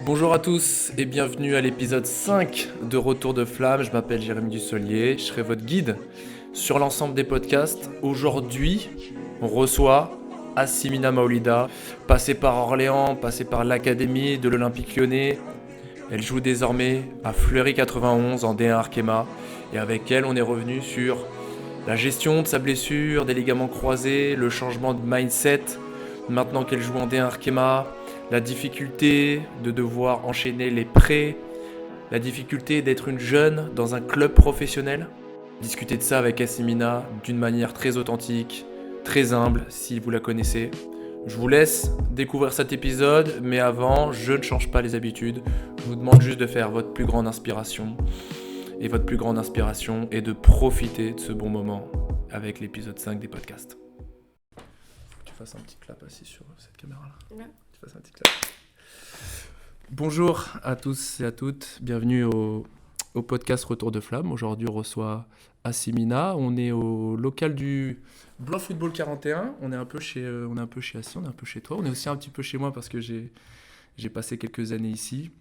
Bonjour à tous et bienvenue à l'épisode 5 de Retour de Flamme. Je m'appelle Jérémy Dussolier, je serai votre guide sur l'ensemble des podcasts. Aujourd'hui, on reçoit Assimina Maolida, passée par Orléans, passée par l'Académie de l'Olympique Lyonnais. Elle joue désormais à Fleury 91 en D1 Arkema. Et avec elle, on est revenu sur la gestion de sa blessure, des ligaments croisés, le changement de mindset, maintenant qu'elle joue en D1 Arkema, la difficulté de devoir enchaîner les prêts, la difficulté d'être une jeune dans un club professionnel. Discuter de ça avec Assimina d'une manière très authentique, très humble, si vous la connaissez. Je vous laisse découvrir cet épisode, mais avant, je ne change pas les habitudes. Je vous demande juste de faire votre plus grande inspiration. Et votre plus grande inspiration est de profiter de ce bon moment avec l'épisode 5 des podcasts. Faut que tu fasses un petit clap assis sur cette caméra-là. Ouais. Tu fasses un petit clap. Bonjour à tous et à toutes. Bienvenue au podcast Retour de Flamme. Aujourd'hui, on reçoit Assimina. On est au local du Blanc Football 41. On est un peu chez Assis, on est un peu chez toi. On est aussi un petit peu chez moi parce que j'ai passé quelques années ici.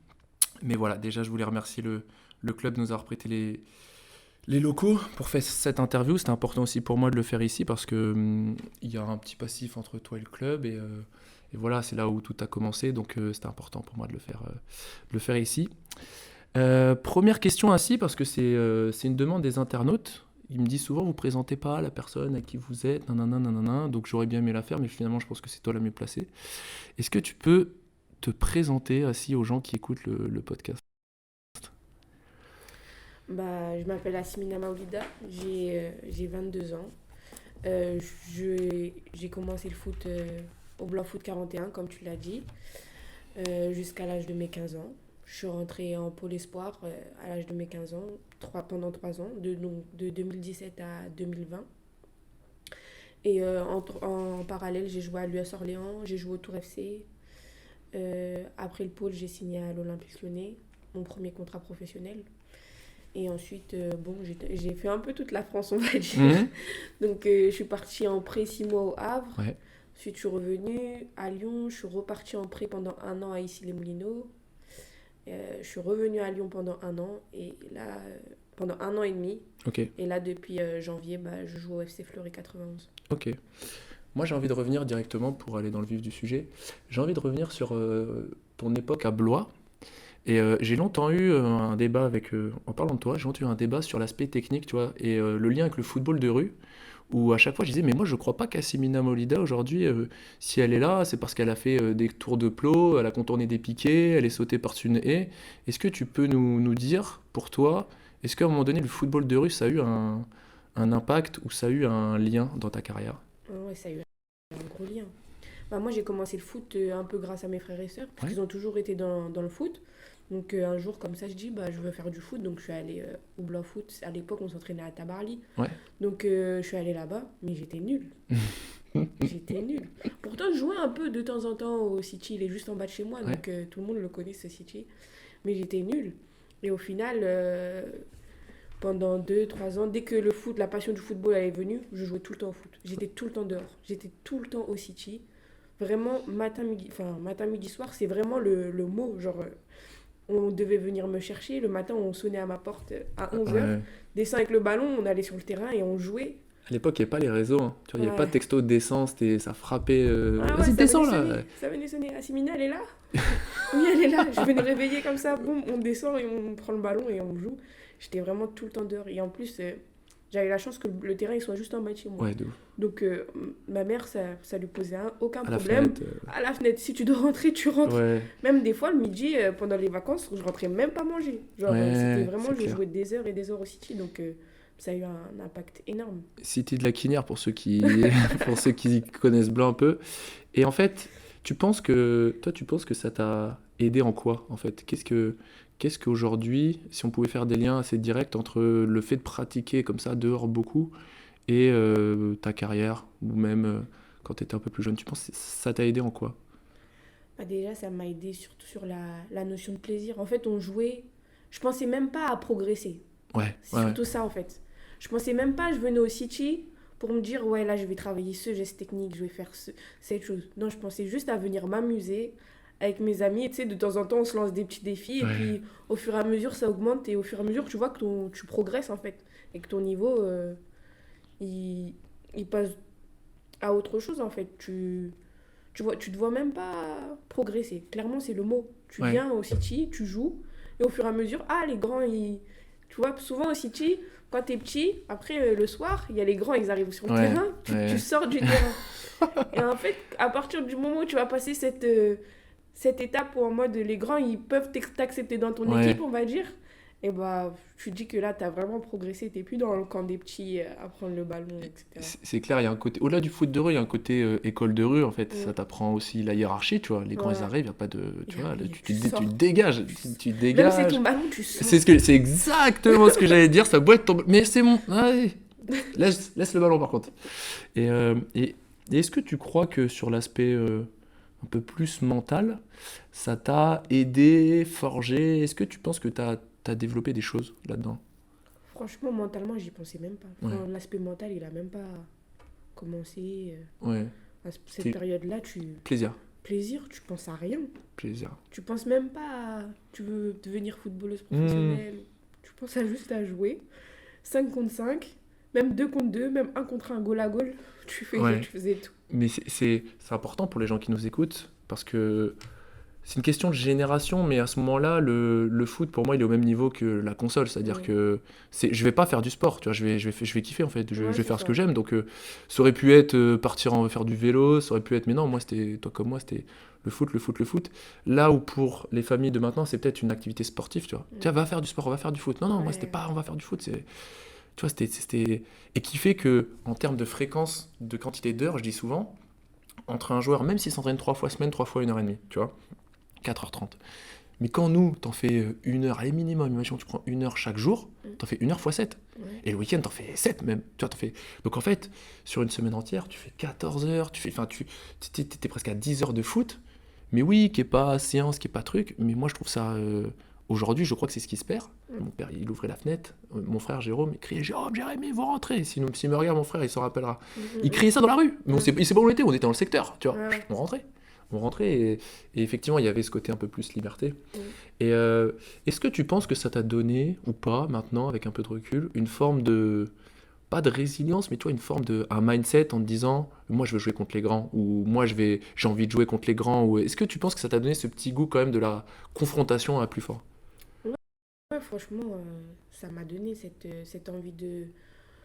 Mais voilà, déjà, je voulais remercier le club de nous avoir prêté les locaux pour faire cette interview. C'était important aussi pour moi de le faire ici parce que il y a un petit passif entre toi et le club et voilà, c'est là où tout a commencé. Donc c'était important pour moi de le faire ici. Première question ainsi parce que c'est une demande des internautes. Ils me disent souvent, vous ne présentez pas la personne à qui vous êtes, nanana. Donc j'aurais bien aimé la faire, mais finalement je pense que c'est toi la mieux placée. Est-ce que tu peux te présenter ainsi aux gens qui écoutent le podcast? Je m'appelle Assimina Maolida, j'ai 22 ans. J'ai commencé le foot au Blanc Foot 41, comme tu l'as dit, jusqu'à l'âge de mes 15 ans. Je suis rentrée en Pôle Espoir à l'âge de mes 15 ans, pendant 3 ans, de 2017 à 2020. Et en parallèle, j'ai joué à l'US Orléans, j'ai joué au Tour FC. Après le Pôle, j'ai signé à l'Olympique Lyonnais, mon premier contrat professionnel. Et ensuite, j'ai fait un peu toute la France, on va dire. Mhm. Donc, je suis partie en prêt 6 mois au Havre. Ouais. Ensuite, je suis revenue à Lyon. Je suis repartie en prêt pendant 1 an à Issy-les-Moulineaux. Je suis revenue à Lyon pendant 1 an. Et là, pendant 1 an et demi. Ok. Et là, depuis janvier, je joue au FC Fleury 91. Ok. Moi, j'ai envie de revenir directement pour aller dans le vif du sujet. J'ai envie de revenir sur ton époque à Blois. Et j'ai longtemps eu un débat en parlant de toi, j'ai longtemps eu un débat sur l'aspect technique, tu vois, et le lien avec le football de rue, où à chaque fois je disais, mais moi je crois pas qu'Assimina Maolida aujourd'hui, si elle est là, c'est parce qu'elle a fait des tours de plot, elle a contourné des piquets, elle est sautée par-dessus une haie. Est-ce que tu peux nous dire, pour toi, est-ce qu'à un moment donné, le football de rue, ça a eu un impact ou ça a eu un lien dans ta carrière? Ouais, ça a eu un gros lien. Moi, j'ai commencé le foot un peu grâce à mes frères et sœurs, parce Ouais. qu'ils ont toujours été dans le foot. Donc, un jour, comme ça, je dis, je veux faire du foot. Donc, je suis allée au Blanc Foot. À l'époque, on s'entraînait à Tabarly. Ouais. Donc, je suis allée là-bas, mais j'étais nulle. J'étais nulle. Pourtant, je jouais un peu de temps en temps au City. Il est juste en bas de chez moi, Ouais. donc tout le monde le connaît, ce City. Mais j'étais nulle. Et au final, pendant 2, 3 ans, dès que la passion du football elle est venue, je jouais tout le temps au foot. J'étais tout le temps dehors. J'étais tout le temps au City. Vraiment, matin, midi, soir, c'est vraiment le mot. Genre, on devait venir me chercher. Le matin, on sonnait à ma porte à 11h. Ouais. Descend avec le ballon, on allait sur le terrain et on jouait. À l'époque, il n'y avait pas les réseaux, hein. Tu vois, il n'y avait pas de Ouais. texto de descends, ça frappait. Ah ouais, Vas-y, descends là! Ça venait sonner. Assimina, elle est là? Oui, elle est là. Je venais réveiller comme ça. Boum, on descend et on prend le ballon et on joue. J'étais vraiment tout le temps dehors. Et en plus, j'avais la chance que le terrain il soit juste en bas de chez moi. Ouais, de ouf. Donc, ma mère, ça lui posait aucun À la problème. fenêtre. À la fenêtre, si tu dois rentrer, tu rentres. Ouais. Même des fois, le midi, pendant les vacances, je rentrais même pas manger. Genre, Ouais, c'était vraiment, c'est je clair. jouais des heures et des heures au City. Donc, ça a eu un impact énorme. Cité de la Quinière pour ceux qui pour ceux qui connaissent Blanc un peu. Et en fait, tu penses que ça t'a aidé en quoi en fait? Qu'est-ce qu'aujourd'hui, si on pouvait faire des liens assez directs entre le fait de pratiquer comme ça dehors beaucoup et ta carrière ou même quand tu étais un peu plus jeune, tu penses que ça t'a aidé en quoi? Déjà, ça m'a aidé surtout sur la notion de plaisir. En fait, on jouait. Je pensais même pas à progresser. Ouais, C'est ouais, ouais. surtout ça, en fait. Je pensais même pas, je venais au City pour me dire, ouais, là, je vais travailler ce geste technique, je vais faire cette chose. Non, je pensais juste à venir m'amuser, avec mes amis. Et tu sais, de temps en temps, on se lance des petits défis. Et Ouais. puis, au fur et à mesure, ça augmente. Et au fur et à mesure, tu vois que tu progresses, en fait. Et que ton niveau, il, il passe à autre chose, en fait. Tu te vois même pas progresser. Clairement, c'est le mot. Tu Ouais. viens au City, tu joues. Et au fur et à mesure, les grands, ils... Tu vois, souvent au City, quand t'es petit, après, le soir, il y a les grands, ils arrivent sur le Ouais. terrain. Tu Ouais. sors du terrain. Et en fait, à partir du moment où tu vas passer cette étape où en mode les grands, ils peuvent t'accepter dans ton équipe, Ouais. on va dire, et bah, tu dis que là, t'as vraiment progressé, t'es plus dans le camp des petits à prendre le ballon, etc. C'est clair, il y a un côté, au-delà du foot de rue, il y a un côté école de rue, en fait. Mm. Ça t'apprend aussi la hiérarchie, tu vois. Les grands, ils Voilà. arrivent, il n'y a pas de. Tu Et vois, là, oui, tu, tu tu sors. dégages. Tu Même si c'est dégages. ton ballon, tu sors. C'est exactement ce que j'allais dire, ça doit être ton. Mais c'est mon. Allez, laisse le ballon, par contre. Et est-ce que tu crois que sur l'aspect un peu plus mental, ça t'a aidé, forgé? Est-ce que tu penses que t'as développé des choses là-dedans? Franchement, mentalement, j'y pensais même pas. Ouais, Enfin, l'aspect mental, il a même pas commencé. ouais. Cette C'est période-là, plaisir, plaisir, tu penses à rien. plaisir. Tu penses même pas à... Tu veux devenir footballeuse Hmm. professionnelle. Tu penses à juste à jouer. 5 contre 5, même 2 contre 2, même un contre un goal à goal. Ouais. Tu faisais tout. Mais c'est important pour les gens qui nous écoutent, parce que c'est une question de génération, mais à ce moment-là, le foot, pour moi, il est au même niveau que la console. C'est-à-dire Ouais, que je vais pas faire du sport, tu vois, je vais kiffer, en fait. Je ouais vais c'est faire ce que ça. j'aime. Donc, ça aurait pu être faire du vélo, ça aurait pu être. Mais non, moi, toi comme moi, c'était le foot, le foot, le foot. Là où pour les familles de maintenant, c'est peut-être une activité sportive, tu vois. Tiens, va faire du sport, on va faire du foot. Non, non, moi, c'était Ouais, pas on va faire du foot, tu vois, Et qui fait que, en termes de fréquence, de quantité d'heures, je dis souvent, entre un joueur, même s'il s'entraîne 3 fois semaine, 3 fois 1 heure et demie, tu vois, 4h30. Mais quand nous, t'en fais 1 heure, allez minimum, imagine tu prends 1 heure chaque jour, t'en fais 1 heure x 7. ouais. Et le week-end, t'en fais 7 même. Tu vois, t'en fais... Donc en fait, sur une semaine entière, tu fais 14 heures, t'es presque à 10 heures de foot. Mais oui, qui est pas séance, qui est pas truc. Mais moi, je trouve ça. Aujourd'hui, je crois que c'est ce qui se perd. Mm. Mon père, il ouvrait la fenêtre. Mon frère Jérôme, il criait Jérôme, Jérémy, vous rentrez. S'il me regarde, mon frère, il s'en rappellera. Mm, Il mm, criait ça dans la rue. Mais mm. il sait pas où on était, on était dans le secteur. Tu vois, Ouais, ouais. on rentrait. On rentrait et effectivement, il y avait ce côté un peu plus liberté. Mm. Et est-ce que tu penses que ça t'a donné, ou pas, maintenant, avec un peu de recul, une forme de, pas de résilience, mais tu vois, une forme de, un mindset en te disant, moi je veux jouer contre les grands, ou moi j'ai envie de jouer contre les grands, ou est-ce que tu penses que ça t'a donné ce petit goût quand même de la confrontation à plus fort? Ouais, ouais, franchement, ça m'a donné cette envie de...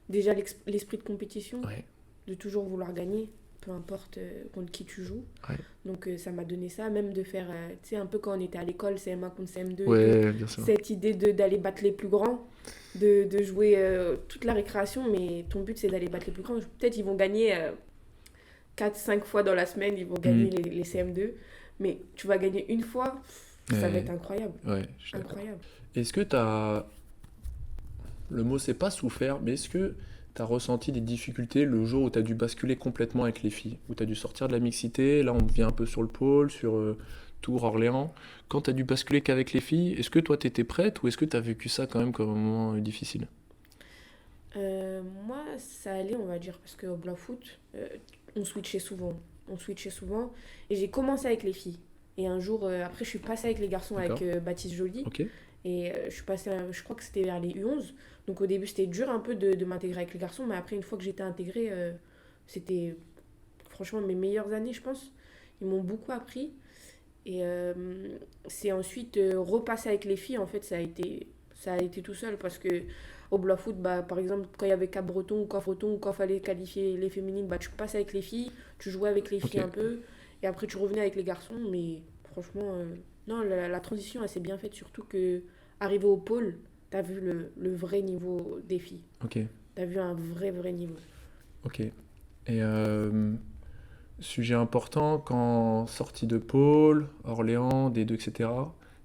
Déjà, l'esprit de compétition, Ouais, de toujours vouloir gagner, peu importe contre qui tu joues. ouais, Donc, ça m'a donné ça, même de faire, tu sais, un peu quand on était à l'école, CM1 contre CM2 et tout, ouais, bien sûr. cette idée d'aller battre les plus grands, de jouer toute la récréation, mais ton but c'est d'aller battre les plus grands. Peut-être ils vont gagner 4-5 fois dans la semaine, ils vont gagner Mhm. les CM2, mais tu vas gagner une fois, ça va Ouais, être incroyable. ouais, je suis d'accord. Incroyable. Est-ce que t'as, le mot c'est pas souffert, mais est-ce que t'as ressenti des difficultés le jour où t'as dû basculer complètement avec les filles, où t'as dû sortir de la mixité, là on vient un peu sur le pôle, sur Tours, Orléans, quand t'as dû basculer qu'avec les filles, est-ce que toi t'étais prête ou est-ce que t'as vécu ça quand même comme un moment difficile? Moi, ça allait, on va dire, parce qu'au Blanc Foot, on switchait souvent. On switchait souvent. Et j'ai commencé avec les filles. Et un jour, après, je suis passée avec les garçons, avec D'accord. Baptiste Joly. Ok. Et je suis passée, je crois que c'était vers les U11. Donc au début, c'était dur un peu de m'intégrer avec les garçons. Mais après, une fois que j'étais intégrée, c'était franchement mes meilleures années, je pense. Ils m'ont beaucoup appris. Et c'est ensuite repasser avec les filles, en fait, ça a été tout seul. Parce que au Blois Foot, bah, par exemple, quand il y avait Cap-Breton ou quand fallait qualifier les féminines, bah, tu passes avec les filles, tu jouais avec les Ok. filles un peu. Et après, tu revenais avec les garçons. Mais franchement, non, la transition, elle s'est bien faite. Surtout que arrivé au pôle, t'as vu le vrai niveau des filles. Ok. T'as vu un vrai niveau. Ok. Et sujet important quand sortie de pôle, Orléans, D2, etc.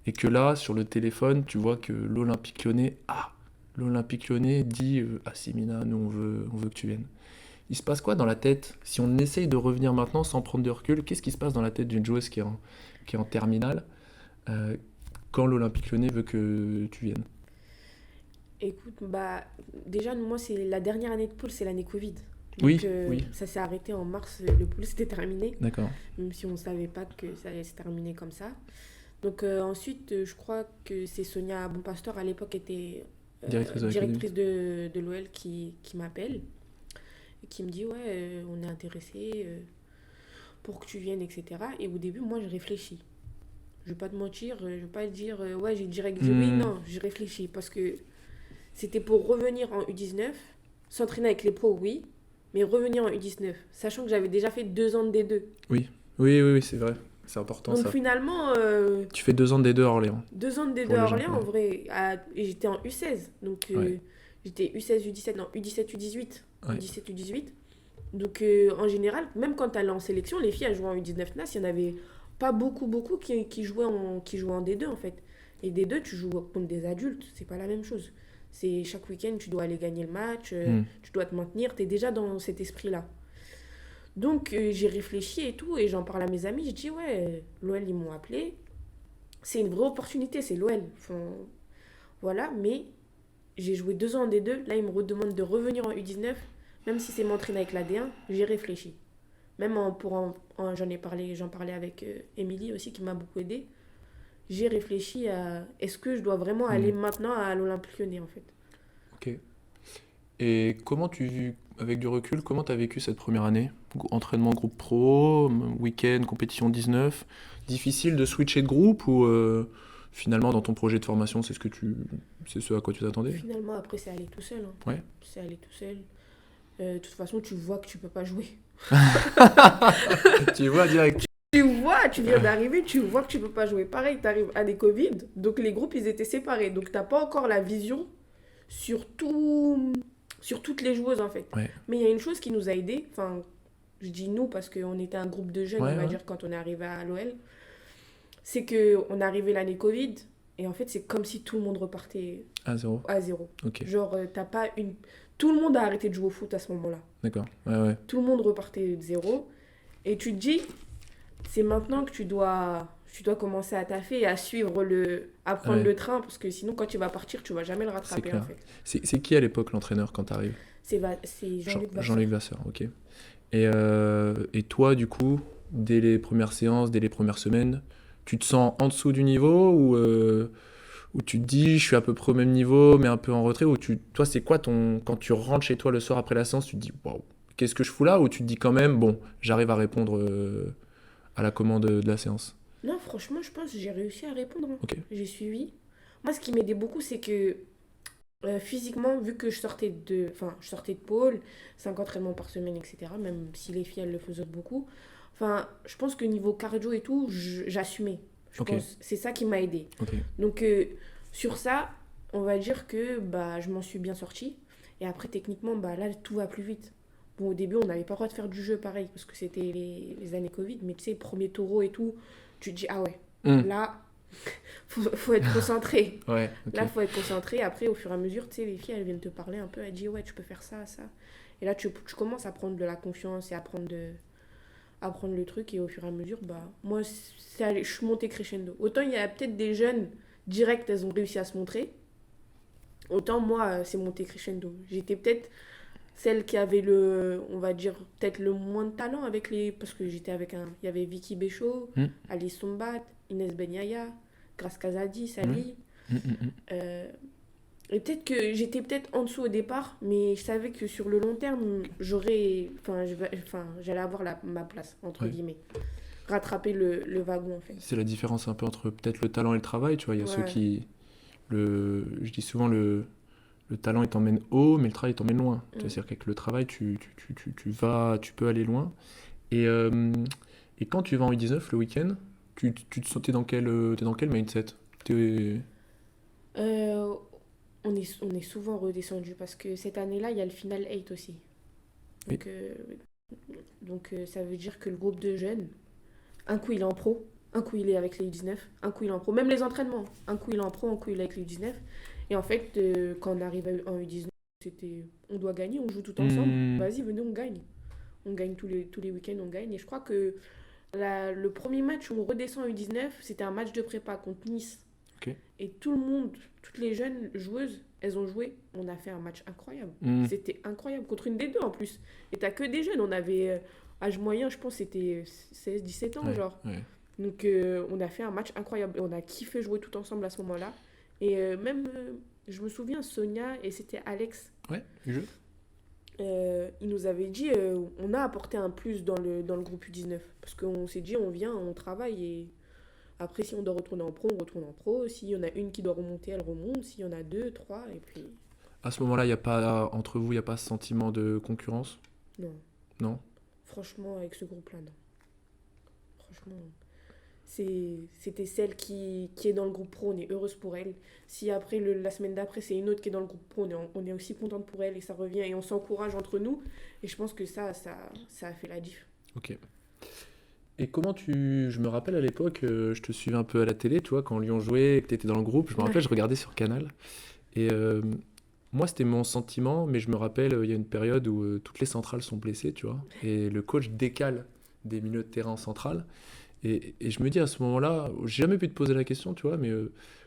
Et que là, sur le téléphone, tu vois que l'Olympique Lyonnais dit à Simina, nous on veut que tu viennes. Il se passe quoi dans la tête si on essaye de revenir maintenant sans prendre de recul? Qu'est-ce qui se passe dans la tête d'une joueuse qui est en terminale euh, quand l'Olympique Lyonnais veut que tu viennes? Écoute, bah, déjà, moi, c'est la dernière année de pôle, c'est l'année Covid. Oui, Donc, oui, ça s'est arrêté en mars, le pool c'était terminé, d'accord. même si on ne savait pas que ça allait se terminer comme ça. Donc, ensuite, je crois que c'est Sonia Bonpastor, à l'époque, était Directrice de l'académie. directrice de l'OL qui m'appelle et qui me dit, ouais, on est intéressé pour que tu viennes, etc. Et au début, moi, je réfléchis. Je vais pas te mentir, je vais pas te dire, ouais, j'ai direct dit oui, Hmm, non, je réfléchis parce que c'était pour revenir en U19, s'entraîner avec les pros, oui, mais revenir en U19, sachant que j'avais déjà fait 2 ans de D2. oui, oui, oui, oui, c'est vrai. C'est important Donc ça. finalement, Tu fais 2 ans de D2 à Orléans, 2 ans de D2 pour à les gens. Orléans, en Ouais. vrai, et j'étais en U16. Donc Ouais. j'étais U16, U17, non, U17, U18, Ouais. U17, U18. Donc en général, même quand tu allais en sélection, les filles, elles jouaient en U19 NAS, il y en avait pas beaucoup qui jouaient en D2 en fait. Et D2, tu joues contre des adultes, c'est pas la même chose. C'est chaque week-end, tu dois aller gagner le match, Hmm, tu dois te maintenir, tu es déjà dans cet esprit-là. Donc j'ai réfléchi et tout, et j'en parle à mes amis, je dis ouais, l'OL ils m'ont appelé, c'est une vraie opportunité, c'est l'OL. Enfin, voilà, mais j'ai joué 2 ans en D2, là ils me redemandent de revenir en U19, même si c'est m'entraîner avec la D1, j'ai réfléchi. Même j'en parlais avec Émilie aussi qui m'a beaucoup aidé. J'ai réfléchi à est-ce que je dois vraiment hmm. aller maintenant à l'Olympique Lyonnais en fait. Ok. Et avec du recul, comment tu as vécu cette première année? Entraînement groupe pro, week-end, compétition 19. Difficile de switcher de groupe ou finalement dans ton projet de formation, c'est ce à quoi tu t'attendais? Finalement après c'est allé tout seul, hein. Ouais. C'est allé tout seul. De toute façon tu vois que tu peux pas jouer. Tu vois direct. Tu vois, tu viens d'arriver, tu vois que tu peux pas jouer. Pareil, tu arrives à des Covid, donc les groupes ils étaient séparés, donc t'as pas encore la vision sur tout, sur toutes les joueuses en fait. Ouais. Mais il y a une chose qui nous a aidés, enfin je dis nous parce qu'on était un groupe de jeunes, on Ouais, va ouais. dire, quand on est arrivé à l'OL, c'est qu'on est arrivé l'année Covid, et en fait, c'est comme si tout le monde repartait À zéro. à zéro. Ok. Genre, t'as pas une. Tout le monde a arrêté de jouer au foot à ce moment-là. D'accord. Ouais, ouais. Tout le monde repartait de zéro. Et tu te dis, c'est maintenant que tu dois commencer à taffer et à à prendre Ouais. le train, parce que sinon, quand tu vas partir, tu vas jamais le C'est rattraper, en clair. fait. C'est qui à l'époque l'entraîneur quand t'arrives? C'est Jean-Luc Vasseur. Jean-Luc Vasseur, ok. Et toi, du coup, dès les premières séances, dès les premières semaines, tu te sens en dessous du niveau ou tu te dis je suis à peu près au même niveau mais un peu en retrait ou toi c'est quoi quand tu rentres chez toi le soir après la séance, tu te dis waouh, qu'est-ce que je fous là ou tu te dis quand même bon, j'arrive à répondre à la commande de la séance. Non, franchement, je pense que j'ai réussi à répondre, hein. Ok. J'ai suivi. Moi, ce qui m'aidait beaucoup, c'est que physiquement, vu que je sortais de pôle, 5 entraînements par semaine, etc., même si les filles, elles le faisaient beaucoup, enfin, je pense que niveau cardio et tout, j'assumais. Je Ok. pense, c'est ça qui m'a aidé. Ok. Donc, sur ça, on va dire que bah, je m'en suis bien sortie. Et après, techniquement, bah, là, tout va plus vite. Bon, au début, on n'avait pas le droit de faire du jeu pareil, parce que c'était les années Covid, mais tu sais, premier taureau et tout, tu te dis, ah ouais, Hmm. là, faut être concentré. Ouais. Ok. Là, il faut être concentré. Après, au fur et à mesure, tu sais, les filles, elles viennent te parler un peu. Elles disent, ouais, tu peux faire ça, ça. Et là, tu commences à prendre de la confiance et à prendre le truc. Et au fur et à mesure, bah, moi, je suis montée crescendo. Autant il y a peut-être des jeunes, direct, elles ont réussi à se montrer. Autant moi, c'est monté crescendo. J'étais peut-être celle qui avait on va dire, peut-être le moins de talent avec les. Parce que j'étais avec un. Il y avait Vicky Béchaud, Hmm. Alice Sombat, Inès Benyaya, Grace Kazadi, Hmm. Sally. Hmm, hmm, hmm. Euh, et peut-être que j'étais peut-être en dessous au départ, mais je savais que sur le long terme, j'allais avoir ma place, entre Ouais. guillemets. Rattraper le wagon, en fait. C'est la différence un peu entre peut-être le talent et le travail, tu vois. Il y a ceux Ouais. qui. Je dis souvent le talent il t'emmène haut, mais le travail il t'emmène loin. Mm. C'est-à-dire qu'avec le travail, tu peux aller loin. Et, euh, et quand tu vas en U19 le week-end, t'es t'es dans quel mindset? T'es- Euh, on est souvent redescendu parce que cette année-là, il y a le final 8 aussi. Oui. Donc, ça veut dire que le groupe de jeunes, un coup il est en pro, un coup il est avec les U19, un coup il est en pro. Même les entraînements, un coup il est en pro, un coup il est avec les U19. Et en fait, quand on arrive en U19, c'était on doit gagner, on joue tout ensemble. Hmm, Vas-y, venez, on gagne. On gagne tous les week-ends, on gagne. Et je crois que le premier match où on redescend en U19, c'était un match de prépa contre Nice. Ok. Et tout le monde, toutes les jeunes joueuses, elles ont joué. On a fait un match incroyable. C'était incroyable. Contre une des deux en plus. Et t'as que des jeunes. On avait âge moyen, je pense, c'était 16-17 ans, Ouais, genre. ouais. Donc on a fait un match incroyable. Et on a kiffé jouer tout ensemble à ce moment-là. Et même, je me souviens, Sonia et c'était Alex. Ouais, du jeu. Il nous avait dit, on a apporté un plus dans le groupe U19. Parce qu'on s'est dit, on vient, on travaille. Et après, si on doit retourner en pro, on retourne en pro. S'il y en a une qui doit remonter, elle remonte. S'il y en a deux, trois, et puis... À ce moment-là, y a pas, entre vous, il n'y a pas ce sentiment de concurrence? Non. Non? Franchement, avec ce groupe-là, non. Franchement, c'était celle qui est dans le groupe pro, on est heureuse pour elle. Si après, la semaine d'après, c'est une autre qui est dans le groupe pro, on est aussi contente pour elle et ça revient et on s'encourage entre nous. Et je pense que ça a fait la diff. Ok. Et comment tu... Je me rappelle à l'époque, je te suivais un peu à la télé, tu vois, quand Lyon jouait et que tu étais dans le groupe. Je me rappelle, je regardais sur Canal. Et moi, c'était mon sentiment, mais je me rappelle, il y a une période où toutes les centrales sont blessées, tu vois. Et le coach décale des milieux de terrain en centrale. Et je me dis à ce moment-là, j'ai jamais pu te poser la question, tu vois, mais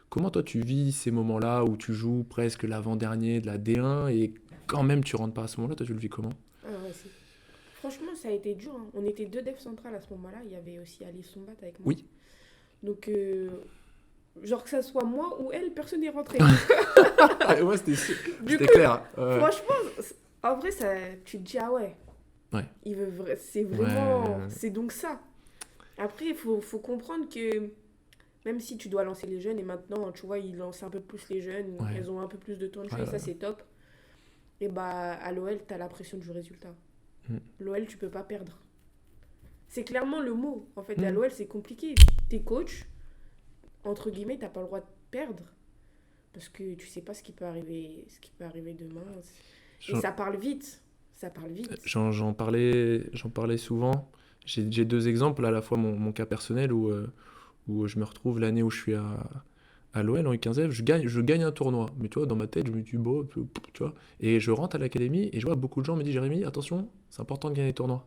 comment toi tu vis ces moments-là où tu joues presque l'avant-dernier de la D1 et quand même tu rentres pas à ce moment-là, toi tu le vis comment? Ah ouais, franchement, ça a été dur, hein. On était deux defs centrales à ce moment-là. Il y avait aussi Alice Sombat avec moi. Oui. Donc, genre que ça soit moi ou elle, personne n'est rentré. Ouais, Du c'était coup, clair. franchement, en vrai, tu te dis, ah ouais, Ouais. c'est vraiment, Ouais. c'est donc ça. Après, il faut comprendre que même si tu dois lancer les jeunes, et maintenant, tu vois, ils lancent un peu plus les jeunes, Ouais. elles ont un peu plus de temps de jeu, Ouais, et ça, ouais. c'est top. Et bah, à l'OL, t'as la pression du résultat. Mm. L'OL, tu peux pas perdre. C'est clairement le mot. En fait, à Mm. l'OL, c'est compliqué. T'es coach, entre guillemets, t'as pas le droit de perdre. Parce que tu sais pas ce qui peut arriver demain. Et J'en, ça parle vite. Ça parle vite. j'en parlais souvent. J'ai deux exemples, à la fois mon cas personnel où je me retrouve l'année où je suis à l'OL en U15F, je gagne un tournoi. Mais tu vois, dans ma tête, je me dis, bon, tu vois. Et je rentre à l'académie et je vois beaucoup de gens me disent, Jérémy, attention, c'est important de gagner les tournois.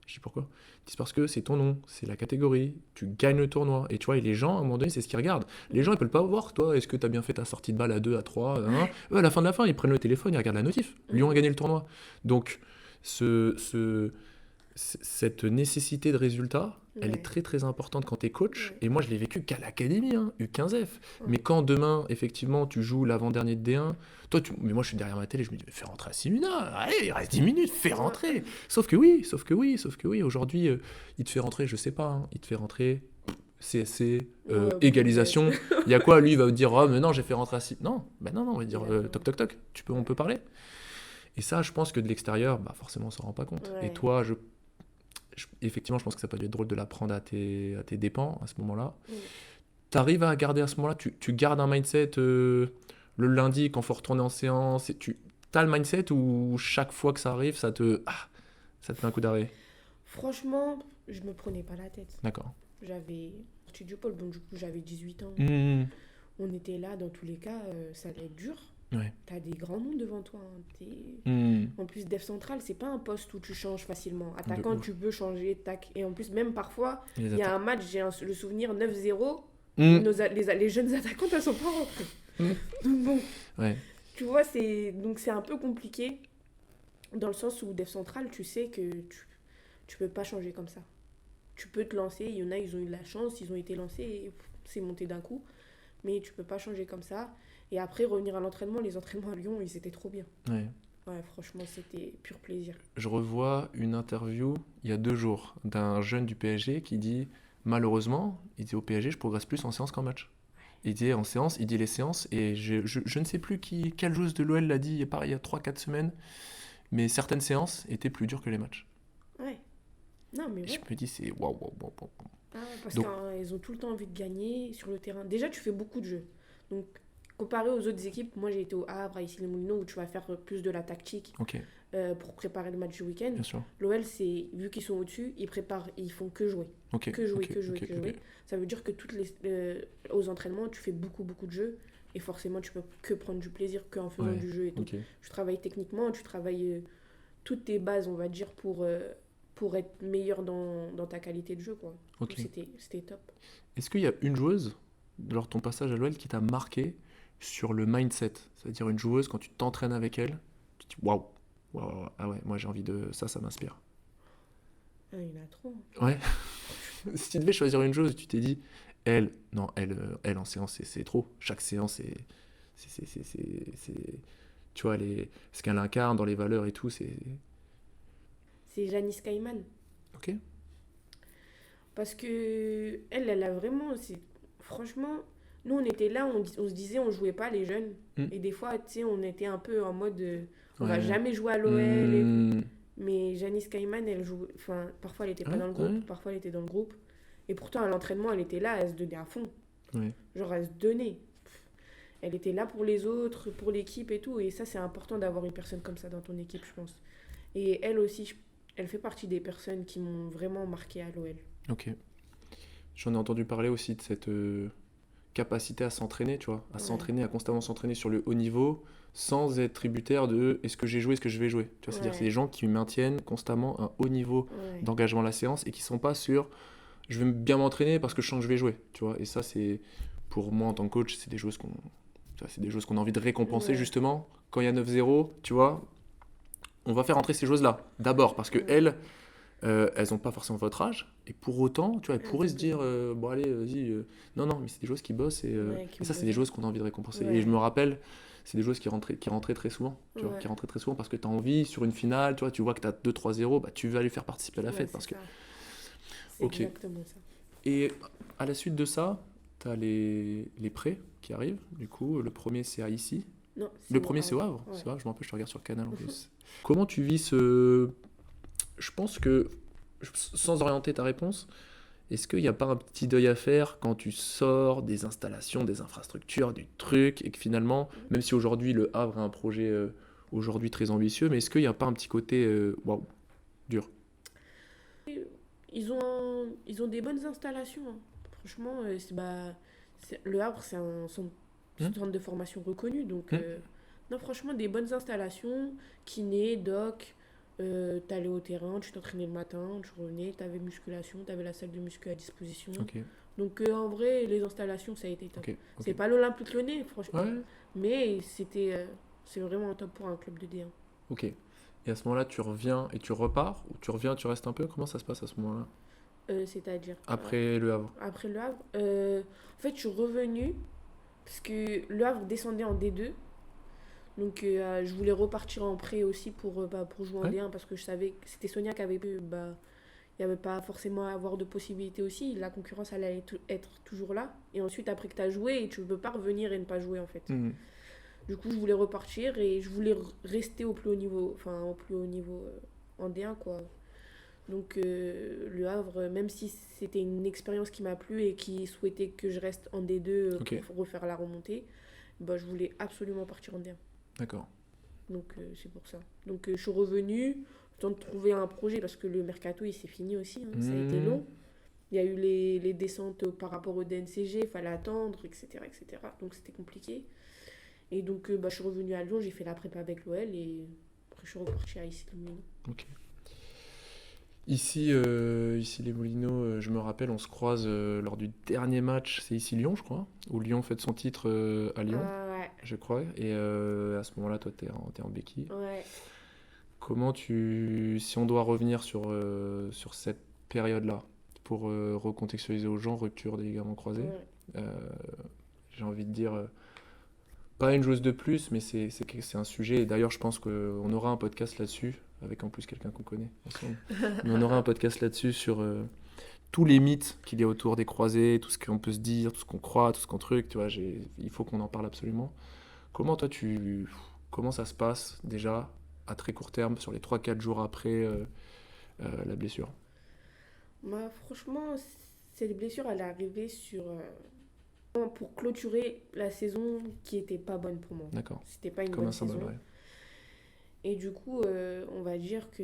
Je dis pourquoi? Ils disent parce que c'est ton nom, c'est la catégorie, tu gagnes le tournoi. Et tu vois, et les gens, à un moment donné, c'est ce qu'ils regardent. Les gens, ils peuvent pas voir, toi, est-ce que tu as bien fait ta sortie de balle à 2, à 3, hein. Eux, à la fin de la fin, ils prennent le téléphone, ils regardent la notif. Lyon a gagné le tournoi. Donc, cette nécessité de résultat, elle est Ouais. très très importante quand tu es coach. Ouais. Et moi, je l'ai vécu qu'à l'académie, hein, U15F. Ouais. Mais quand demain, effectivement, tu joues l'avant-dernier de D1, mais moi, je suis derrière ma télé, je me dis, mais fais rentrer Simina, allez, il reste 10 minutes, fais rentrer. Sauf que oui, aujourd'hui, il te fait rentrer, je sais pas, hein, il te fait rentrer CSC, Ouais, égalisation. Il y a quoi? Lui, il va dire, oh, mais non, j'ai fait rentrer Non, ben non, on va dire, D'accord. toc toc toc, on peut parler. Et ça, je pense que de l'extérieur, bah, forcément, on s'en rend pas compte. Ouais. Et toi, effectivement, je pense que ça peut être drôle de l'apprendre à tes dépens à ce moment-là. Ouais. Tu arrives à garder à ce moment-là, tu gardes un mindset le lundi quand il faut retourner en séance. Tu as le mindset où chaque fois que ça arrive, ça te met un coup d'arrêt. Franchement, je me prenais pas la tête. D'accord. J'avais Studio Paul, donc du coup, j'avais 18 ans. Mmh. On était là, dans tous les cas, ça allait être dur. Ouais. T'as des grands noms devant toi, hein. Mmh. En plus, Def Central, c'est pas un poste où tu changes facilement. De Attaquant, ouf. tu peux changer, tac. Et en plus, même parfois, Les il y a attaques. un match, le souvenir 9-0, Mmh. les jeunes attaquantes, elles sont pas rentrées. Mmh. Donc bon, Ouais. tu vois, c'est un peu compliqué, dans le sens où Def Central, tu sais que tu peux pas changer comme ça. Tu peux te lancer, il y en a, ils ont eu de la chance, ils ont été lancés et c'est monté d'un coup. Mais tu peux pas changer comme ça. Et après, revenir à l'entraînement, les entraînements à Lyon, ils étaient trop bien. Ouais. Ouais, franchement, c'était pur plaisir. Je revois une interview il y a 2 jours d'un jeune du PSG qui dit malheureusement, il dit au PSG, je progresse plus en séance qu'en match. Il dit en séance, il dit les séances, et je ne sais plus quelle joueuse de l'OL l'a dit il y a 3-4 semaines, mais certaines séances étaient plus dures que les matchs. Ouais. Non, mais Et je ouais. me dis, c'est waouh, waouh, waouh, waouh. Ah ouais, parce Donc, qu'elles ont tout le temps envie de gagner sur le terrain. Déjà, tu fais beaucoup de jeux. Donc, comparé aux autres équipes, moi j'ai été au Havre, à Issy-les-Moulineaux, où tu vas faire plus de la tactique ok, pour préparer le match du week-end. bien sûr. L'OL, vu qu'ils sont au-dessus, ils font que jouer. Ok, Que jouer, ok, que jouer, ok, que ok. jouer. Ça veut dire que aux entraînements, tu fais beaucoup, beaucoup de jeux. Et forcément, tu peux que prendre du plaisir qu'en faisant Ouais, du jeu et tout. ok. Tu travailles techniquement, tu travailles toutes tes bases, on va dire, pour être meilleur dans ta qualité de jeu, quoi. Ok. Donc, c'était top. Est-ce qu'il y a une joueuse lors de ton passage à l'OL qui t'a marqué sur le mindset? C'est-à-dire une joueuse, quand tu t'entraînes avec elle, tu te dis waouh, waouh, ah ouais, moi j'ai envie de ça m'inspire. Ah, il y en a trop. Ouais. Si tu devais choisir une joueuse, tu t'es dit, elle, non, elle en séance, c'est trop. Chaque séance, tu vois, ce qu'elle incarne dans les valeurs et tout, c'est. C'est Janice Kaiman. Ok. Parce que elle a vraiment. Franchement, nous, on était là, on se disait, on jouait pas les jeunes. Hmm. Et des fois, tu sais, on était un peu en mode. On va Ouais. jamais jouer à l'OL. Hmm. Mais Janice Kaiman, elle joue. Enfin, parfois, elle était pas Ouais, dans le groupe, ouais. parfois, elle était dans le groupe. Et pourtant, à l'entraînement, elle était là, elle se donnait à fond. Ouais. Genre, elle se donnait. Elle était là pour les autres, pour l'équipe et tout. Et ça, c'est important d'avoir une personne comme ça dans ton équipe, je pense. Et elle aussi, elle fait partie des personnes qui m'ont vraiment marqué à l'OL. Ok. J'en ai entendu parler aussi de cette capacité à s'entraîner, tu vois, à Ouais. s'entraîner, à constamment s'entraîner sur le haut niveau, sans être tributaire de est-ce que j'ai joué, est-ce que je vais jouer. Tu vois, c'est-à-dire Ouais. c'est des gens qui maintiennent constamment un haut niveau Ouais. d'engagement à la séance et qui sont pas sur je vais bien m'entraîner parce que je sens que je vais jouer, tu vois. Et ça, c'est pour moi en tant que coach, c'est des choses qu'on a envie de récompenser Ouais. justement quand il y a 9-0, tu vois. On va faire entrer ces choses-là d'abord parce que Ouais. elles n'ont pas forcément votre âge, et pour autant, tu vois, elles pourraient se dire, bon allez, vas-y, non, non, mais c'est des joueuses qui bossent, Ouais, qui et me ça, c'est des besoin. joueuses qu'on a envie de récompenser. Ouais. Et je me rappelle, c'est des joueuses qui rentraient très souvent, tu vois, Ouais. qui rentraient très souvent parce que tu as envie, sur une finale, tu vois que tu as 2-3-0, bah, tu vas les faire participer à la Ouais, fête. c'est Parce que... ça. C'est Ok. exactement ça. Et à la suite de ça, tu as les prêts qui arrivent, du coup, le premier c'est à ici. Non, Le premier c'est au Havre, Ouais. c'est vrai, je me rappelle, je te regarde sur Canal en plus. Comment tu vis ce... Je pense que, sans orienter ta réponse, est-ce qu'il n'y a pas un petit deuil à faire quand tu sors des installations, des infrastructures, du truc, et que finalement, même si aujourd'hui le Havre a un projet aujourd'hui très ambitieux, mais est-ce qu'il n'y a pas un petit côté waouh, dur? Ils ont des bonnes installations, hein. Franchement, le Havre, c'est Hmm. centre de formation reconnu. Donc, Hmm. non, franchement, des bonnes installations. Kiné, doc. T'allais au terrain, tu t'entraînais le matin, tu revenais, t'avais musculation, t'avais la salle de muscu à disposition. Ok, Donc, en vrai, les installations, ça a été top. ok, C'est ok. pas l'Olympique Lyonnais, franchement. Ouais, Mais c'est vraiment top pour un club de D1. ok. Et à ce moment-là, tu reviens et tu repars, ou tu reviens, tu restes un peu? Comment ça se passe à ce moment-là? C'est-à-dire, Après le Havre. après Le Havre, en fait, je suis revenue parce que Le Havre descendait en D2. Donc, je voulais repartir en prêt aussi pour jouer en Ouais. D1 parce que je savais que c'était Sonia qui avait pu. Il n'y avait pas forcément à avoir de possibilité aussi. La concurrence allait être toujours là. Et ensuite, après que tu as joué, tu ne peux pas revenir et ne pas jouer en fait. Hmm. Du coup, je voulais repartir et je voulais rester au plus haut niveau, enfin au plus haut niveau en D1 quoi. Donc Le Havre, même si c'était une expérience qui m'a plu et qui souhaitait que je reste en D2 Ok, pour refaire la remontée, bah, je voulais absolument partir en D1. d'accord. Donc c'est pour ça. Donc je suis revenue, le temps de trouver un projet parce que le mercato il s'est fini aussi, hein, ça a été Hmm. long. Il y a eu les descentes par rapport au DNCG, il fallait attendre, etc., etc. Donc c'était compliqué. Et donc bah, je suis revenue à Lyon, j'ai fait la prépa avec l'OL et après je suis repartie à Issy-les-Moulineaux. Ok. Ici les Moulineaux, je me rappelle, on se croise lors du dernier match, c'est ici Lyon, je crois, où Lyon fête son titre à Lyon, Ouais, je crois. Et à ce moment-là, toi, t'es en béquille. ouais. Si on doit revenir sur cette période-là, pour recontextualiser aux gens, rupture des ligaments croisés, Ouais. euh, j'ai envie de dire, pas une joueuse de plus, mais c'est un sujet. Et d'ailleurs, je pense qu'on aura un podcast là-dessus, avec en plus quelqu'un qu'on connaît ensemble. Mais on aura un podcast là-dessus sur tous les mythes qu'il y a autour des croisés, tout ce qu'on peut se dire, tout ce qu'on croit, tout ce qu'on truc. Tu vois, il faut qu'on en parle absolument. Comment toi, comment ça se passe déjà à très court terme, sur les 3-4 jours après la blessure? Bah, franchement, cette blessure, elle est arrivée pour clôturer la saison qui était pas bonne pour moi. D'accord. C'était pas une Comme bonne un symbole, saison. ouais. Et du coup, on va dire que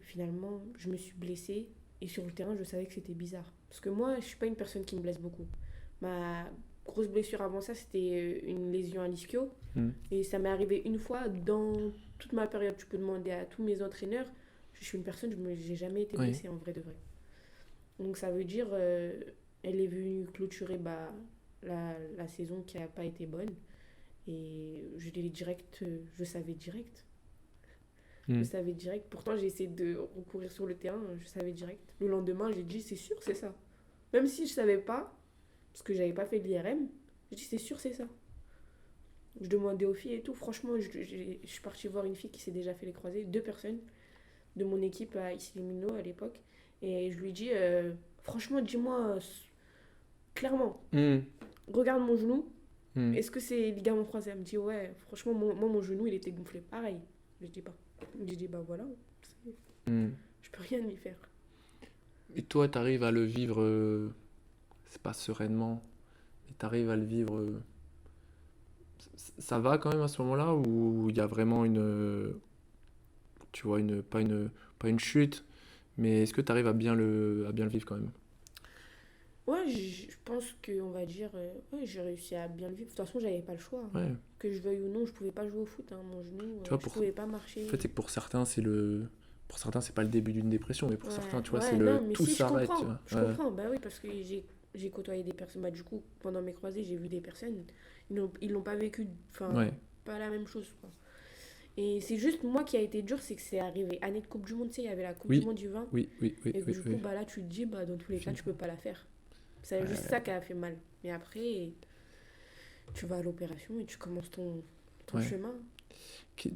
finalement, je me suis blessée. Et sur le terrain, je savais que c'était bizarre. Parce que moi, je suis pas une personne qui me blesse beaucoup. Ma grosse blessure avant ça, c'était une lésion à l'ischio. Hmm. Et ça m'est arrivé une fois dans toute ma période. Tu peux demander à tous mes entraîneurs. Je suis une personne, j'ai jamais été Oui. blessée en vrai de vrai. Donc ça veut dire, elle est venue clôturer la saison qui a pas été bonne. Et je savais direct. Je Hmm. savais direct. Pourtant, j'ai essayé de recourir sur le terrain, je savais direct. Le lendemain, j'ai dit, c'est sûr, c'est ça. Même si je savais pas, parce que j'avais pas fait de l'IRM, j'ai dit, c'est sûr, c'est ça. Je demandais aux filles et tout. Franchement, je suis partie voir une fille qui s'est déjà fait les croisés, 2 personnes de mon équipe à Islimino à l'époque. Et je lui dis, franchement, dis-moi clairement, Hmm. regarde mon genou, Hmm. est-ce que c'est ligament croisé? Elle me dit, ouais, franchement, moi, mon genou, il était gonflé. Pareil. Je dis pas. Je dis, bah voilà, Hmm. je peux rien y faire. Et toi, t'arrives à le vivre, c'est pas sereinement, mais t'arrives à le vivre, ça va quand même à ce moment-là, où il y a vraiment tu vois, pas une chute, mais est-ce que t'arrives à bien le vivre quand même? Ouais, je pense que, on va dire, ouais, j'ai réussi à bien le vivre. De toute façon, j'avais pas le choix, hein. Ouais. Que je veuille ou non, je pouvais pas jouer au foot, hein. Mon genou, Tu vois, je pouvais pas marcher. en fait, c'est que pour certains, c'est pas le début d'une dépression, mais pour certains, Ouais, tu vois, c'est ouais, non, mais tout si, je s'arrête, tu comprends. vois. Je Ouais. comprends, bah oui, parce que j'ai côtoyé des personnes. Bah, du coup, pendant mes croisés, j'ai vu des personnes. Ils l'ont pas vécu, enfin, Ouais. pas la même chose, quoi. Et c'est juste moi qui a été dur, c'est que c'est arrivé année de Coupe du Monde, tu sais, il y avait la Coupe du Oui, Monde du 20. oui, Et que oui, du coup, oui. bah là, tu te dis, bah dans tous les cas, Fini. tu peux pas la faire. C'est juste ça Ouais. qui a fait mal. Mais après, tu vas à l'opération et tu commences ton Ouais. chemin. Qui-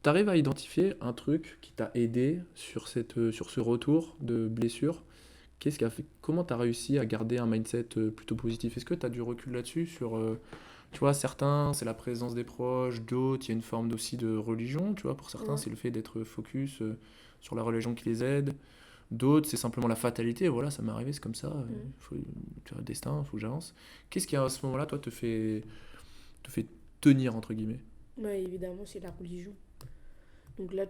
T'arrives à identifier un truc qui t'a aidé sur ce retour de blessure? Qu'est-ce qui a fait, comment t'as réussi à garder un mindset plutôt positif? Est-ce que t'as du recul là-dessus sur, tu vois, certains, c'est la présence des proches, d'autres, il y a une forme aussi de religion, tu vois, pour certains, Ouais. c'est le fait d'être focus sur la religion qui les aide. D'autres, c'est simplement la fatalité, voilà, ça m'est arrivé, c'est comme ça, Mm. tu vois, destin, il faut que j'avance. Qu'est-ce qui, à ce moment-là, toi, te fait tenir, entre guillemets? Ouais, évidemment, c'est la religion. Donc là,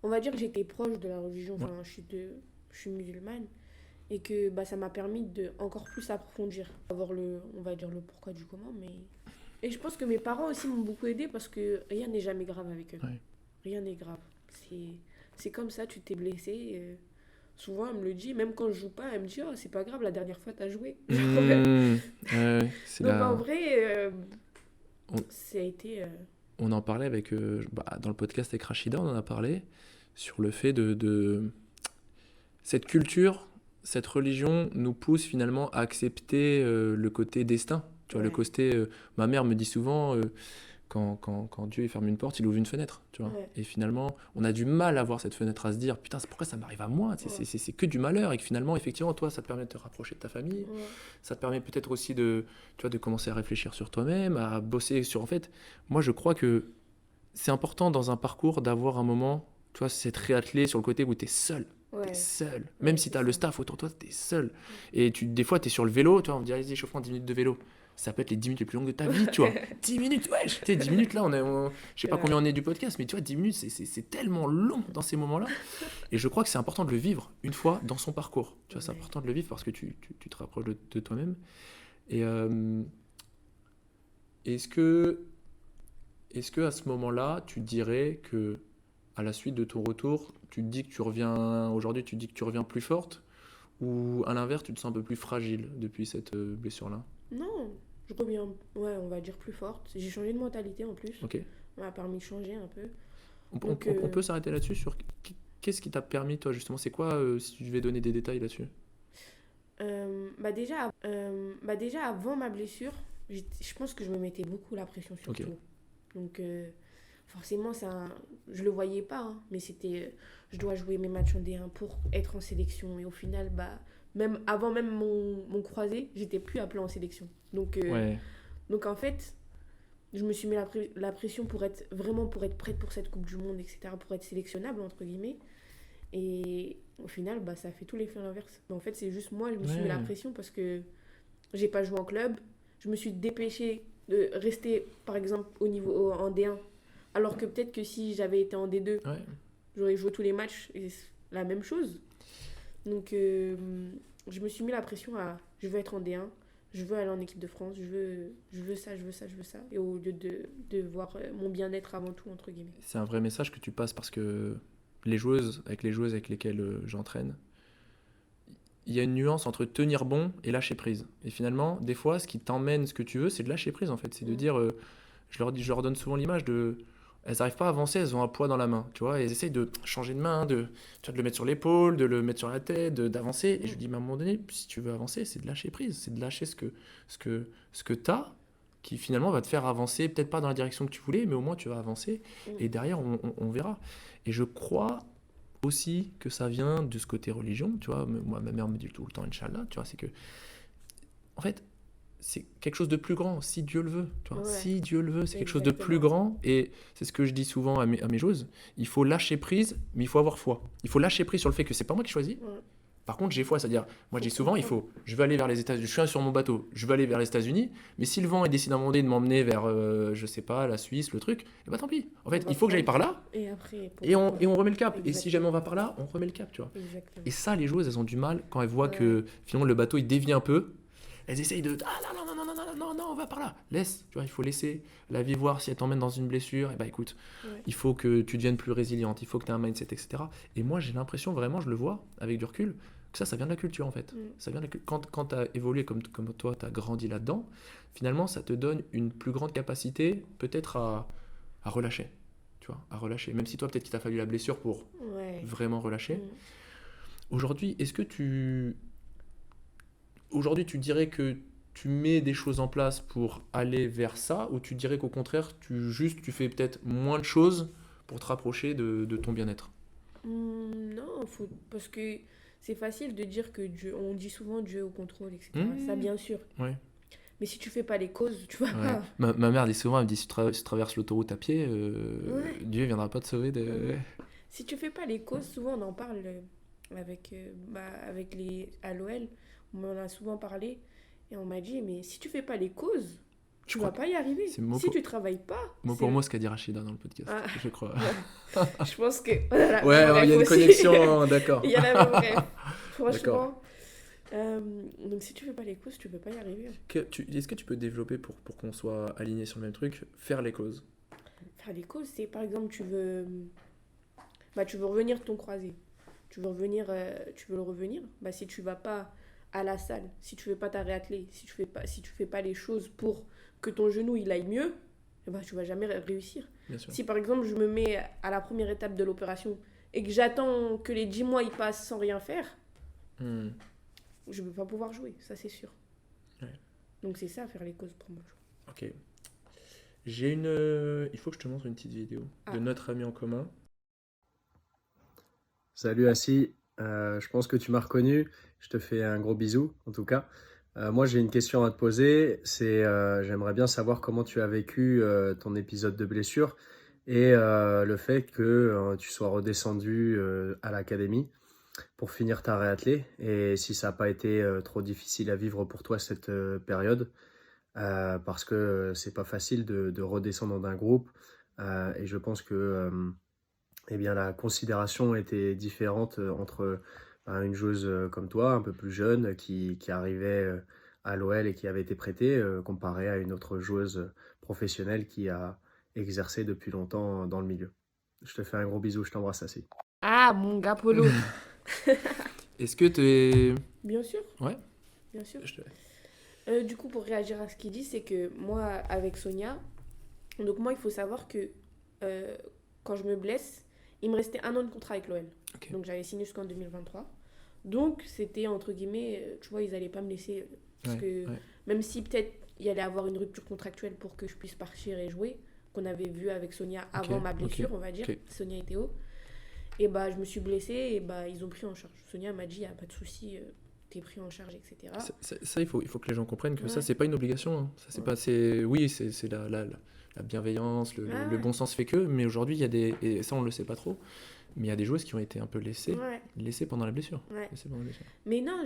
on va dire que j'étais proche de la religion. Ouais. Enfin, je suis musulmane. Et que bah, ça m'a permis de encore plus approfondir. Avoir on va dire le pourquoi du comment. Mais... Et je pense que mes parents aussi m'ont beaucoup aidé parce que rien n'est jamais grave avec eux. Ouais. Rien n'est grave. C'est, c'est comme ça, tu t'es blessé. Souvent, elle me le dit, même quand je joue pas, elle me dit, oh, c'est pas grave, la dernière fois, t'as joué. Mmh, ouais, c'est Donc en la... vrai, on, ça a été. on en parlait avec, dans le podcast avec Rachida, on en a parlé, sur le fait de cette culture, cette religion nous pousse finalement à accepter le côté destin. Tu vois, le Ouais, côté, ma mère me dit souvent, quand Dieu il ferme une porte, il ouvre une fenêtre, tu vois. ouais, Et finalement, on a du mal à voir cette fenêtre, à se dire, putain, pourquoi ça m'arrive à moi? ouais, C'est que du malheur. Et que finalement, effectivement, toi, ça te permet de te rapprocher de ta famille. ouais, Ça te permet peut-être aussi tu vois, de commencer à réfléchir sur toi-même, à bosser sur... En fait, moi, je crois que c'est important dans un parcours d'avoir un moment, tu vois, c'est réattelé sur le côté où tu es seul. T'es ouais, seul. Même ouais, si c'est tu as le ça. staff autour de toi, t'es seul. Et des fois, tu es sur le vélo, tu vois, on me dit, allez-y, chauffe-moi 10 minutes de vélo. Ça peut être les 10 minutes les plus longues de ta vie, tu vois. 10 minutes, ouais, tu sais, 10 minutes là, je sais pas combien Ouais, on est du podcast, mais tu vois, 10 minutes, c'est tellement long dans ces moments-là. Et je crois que c'est important de le vivre une fois dans son parcours. Tu vois, c'est ouais. important de le vivre parce que tu te rapproches de toi-même. Et est-ce que, est-ce que à ce moment-là, tu dirais que à la suite de ton retour, tu te dis que tu reviens aujourd'hui, tu te dis que tu reviens plus forte, ou à l'inverse, tu te sens un peu plus fragile depuis cette blessure-là? Non, je reviens, ouais, on va dire plus forte. J'ai changé de mentalité en plus. Ok. Ça m'a permis de changer un peu. On, Donc, on peut s'arrêter là-dessus sur qu'est-ce qui t'a permis, toi, justement, c'est quoi, si tu devais donner des détails là-dessus? bah déjà, avant ma blessure, je pense que je me mettais beaucoup la pression sur Ok. tout. Donc, forcément, je le voyais pas, hein, mais c'était, je dois jouer mes matchs en D1 pour être en sélection. Et au final, bah, même avant même mon croisé, j'étais plus appelée en sélection. Ouais. Donc en fait, je me suis mis la pression pour être vraiment pour être prête pour cette Coupe du Monde, etc., pour être sélectionnable, entre guillemets. Et au final, bah, ça a fait tout l'effet inverse. Mais en fait, c'est juste moi, je me suis mis la Ouais. pression parce que j'ai pas joué en club. Je me suis dépêchée de rester, par exemple, en D1. Alors que peut-être que si j'avais été en D2, Ouais. j'aurais joué tous les matchs et c'est la même chose. Donc, je me suis mis la pression à je veux être en D1, je veux aller en équipe de France, je veux ça, je veux ça, je veux ça. Et au lieu de voir mon bien-être avant tout, entre guillemets. C'est un vrai message que tu passes parce que les joueuses avec lesquelles j'entraîne, il y a une nuance entre tenir bon et lâcher prise. Et finalement, des fois, ce qui t'emmène ce que tu veux, c'est de lâcher prise en fait. C'est de dire, je leur donne souvent l'image de, elles n'arrivent pas à avancer, elles ont un poids dans la main, tu vois, et elles essayent de changer de main, tu vois, de le mettre sur l'épaule, de le mettre sur la tête, d'avancer. Et je dis, mais à un moment donné, si tu veux avancer, c'est de lâcher prise, c'est de lâcher ce que tu as, qui finalement va te faire avancer, peut-être pas dans la direction que tu voulais, mais au moins tu vas avancer, et derrière, on verra. Et je crois aussi que ça vient de ce côté religion, tu vois, moi, ma mère me dit tout le temps, Inch'Allah, tu vois, c'est que, en fait, c'est quelque chose de plus grand, si Dieu le veut, tu vois. Ouais. Si Dieu le veut, c'est quelque chose de Exactement. plus grand, et c'est ce que je dis souvent à mes joueuses, il faut lâcher prise, mais il faut avoir foi. Il faut lâcher prise sur le fait que c'est pas moi qui choisis. Ouais. Par contre, j'ai foi, c'est-à-dire, moi je dis souvent, comprendre. je vais aller vers les États-Unis, je suis sur mon bateau, je vais aller vers les États-Unis, mais si le vent il décide à un moment donné de m'emmener vers, je sais pas, la Suisse, le truc, et bah tant pis. En fait, On va il faut que j'aille par prendre. là, Et après, et pourquoi on remet le cap. Et si Exactement. jamais on va par là, on remet le cap, tu vois. Exactement. Et ça, les joueuses, elles ont du mal quand elles voient Ouais. que finalement le bateau il dévie un peu. Elles essayent de ah non non non non non non non on va par là. Laisse, tu vois, il faut laisser la vie voir si elle t'emmène dans une blessure. Et bah écoute, Ouais. il faut que tu deviennes plus résiliente, il faut que tu aies un mindset, etc. Et moi j'ai l'impression vraiment, je le vois avec du recul, que ça vient de la culture en fait. Ça vient de la quand tu as évolué comme toi, tu as grandi là-dedans, finalement ça te donne une plus grande capacité peut-être à relâcher. Tu vois, à relâcher. Même si toi peut-être qu'il t'a fallu la blessure pour Ouais. vraiment relâcher. Mm. Aujourd'hui, aujourd'hui, tu dirais que tu mets des choses en place pour aller vers ça, ou tu dirais qu'au contraire, tu fais peut-être moins de choses pour te rapprocher de ton bien-être? Non, parce que c'est facile de dire que Dieu, on dit souvent Dieu au contrôle, etc. Ça, Mmh. bien sûr. Ouais, Mais si tu fais pas les causes, tu vas ouais. pas. Ma mère dit souvent, elle me dit, si tu traverses l'autoroute à pied, Ouais. Dieu viendra pas te sauver de... Mhm. Si tu fais pas les causes, souvent on en parle avec les à l'OL, on m'en a souvent parlé et on m'a dit mais si tu fais pas les causes, Je tu crois vas que pas y arriver. c'est Si tu travailles pas, mot pour mot ce qu'a dit Rachida dans le podcast, Ah, je crois. je pense que on a la Ouais, même il y a ref une aussi. connexion, d'accord. Il y a la même ref. D'accord. Franchement. Donc si tu fais pas les causes, tu peux pas y arriver. Est-ce que tu peux développer pour qu'on soit aligné sur le même truc, faire les causes? Faire les causes, c'est par exemple tu veux revenir de ton croisé. Tu veux le revenir. Bah si tu vas pas à la salle, si tu fais pas ta réathlée, si tu fais pas les choses pour que ton genou il aille mieux, eh ben, tu vas jamais réussir. Bien sûr. Si par exemple je me mets à la première étape de l'opération et que j'attends que les 10 mois ils passent sans rien faire, Hmm. je ne vais pas pouvoir jouer, ça c'est sûr. Ouais. Donc c'est ça, faire les causes pour moi. Ok. Il faut que je te montre une petite vidéo Ah. de notre ami en commun. Salut Assi, je pense que tu m'as reconnu, je te fais un gros bisou en tout cas. Moi j'ai une question à te poser, j'aimerais bien savoir comment tu as vécu ton épisode de blessure et le fait que tu sois redescendu à l'académie pour finir ta réathlée et si ça n'a pas été trop difficile à vivre pour toi cette période parce que c'est pas facile de redescendre d'un groupe et je pense que eh bien, la considération était différente entre une joueuse comme toi, un peu plus jeune, qui arrivait à l'OL et qui avait été prêtée, comparée à une autre joueuse professionnelle qui a exercé depuis longtemps dans le milieu. Je te fais un gros bisou, je t'embrasse assez. Ah, mon gars Polo. Est-ce que tu es... Bien sûr, Ouais, bien sûr. je te... Du coup, pour réagir à ce qu'il dit, c'est que moi, avec Sonia, donc moi, il faut savoir que quand je me blesse, il me restait 1 an de contrat avec l'OL. Ok. Donc j'avais signé jusqu'en 2023. Donc c'était entre guillemets, tu vois, ils allaient pas me laisser. Parce Ouais, que ouais. même si peut-être il allait avoir une rupture contractuelle pour que je puisse partir et jouer, qu'on avait vu avec Sonia avant ma blessure, ok, on va dire, ok. Sonia et Théo. Et bah je me suis blessée et bah ils ont pris en charge. Sonia m'a dit, y a pas de souci, t'es pris en charge, etc. Ça, il faut que les gens comprennent que ça, Ouais. c'est pas une obligation. Hein. Ça, c'est Ouais. pas, oui, c'est la bienveillance, Ah le ouais. bon sens fait que, mais aujourd'hui, il y a et ça, on le sait pas trop, mais il y a des joueuses qui ont été un peu Ouais, laissées pendant la blessure. ouais. Laissées pendant la blessure. Mais non,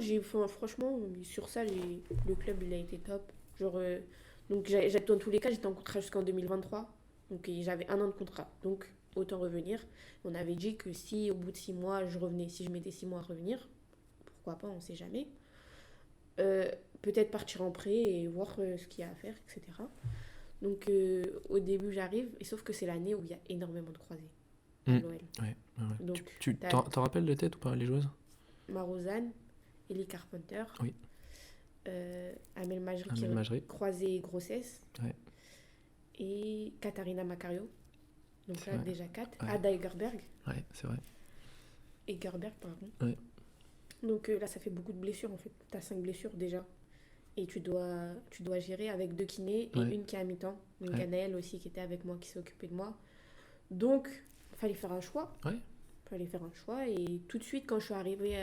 franchement, sur ça, le club, il a été top. Genre, donc, dans tous les cas, j'étais en contrat jusqu'en 2023. Donc, j'avais 1 an de contrat. Donc, autant revenir. On avait dit que si, au bout de 6 mois, je revenais, si je mettais 6 mois à revenir, pourquoi pas, on sait jamais. Peut-être partir en prêt et voir ce qu'il y a à faire, etc. Donc, au début, j'arrive. Et sauf que c'est l'année où il y a énormément de croisés à Mm. l'OL. Ouais, ouais. Donc, Tu t'as t'en rappelles de tête ou pas, les joueuses? Marozane, Ellie Carpenter, Oui. Amel Majri Amel Majri. croisée grossesse, Ouais. et Katharina Macario. Donc C'est là, vrai. déjà 4. Ouais. Ada Egerberg. Ouais, c'est vrai. Egerberg, pardon. Ouais. Donc là, ça fait beaucoup de blessures en fait. Tu as 5 blessures déjà. Et tu dois gérer avec 2 kinés et Ouais. une qui est à mi-temps. Donc Ouais. Ganaël aussi qui était avec moi, qui s'est occupée de moi. Donc, il fallait faire un choix. Ouais. Fallait faire un choix. Et tout de suite, quand je suis arrivée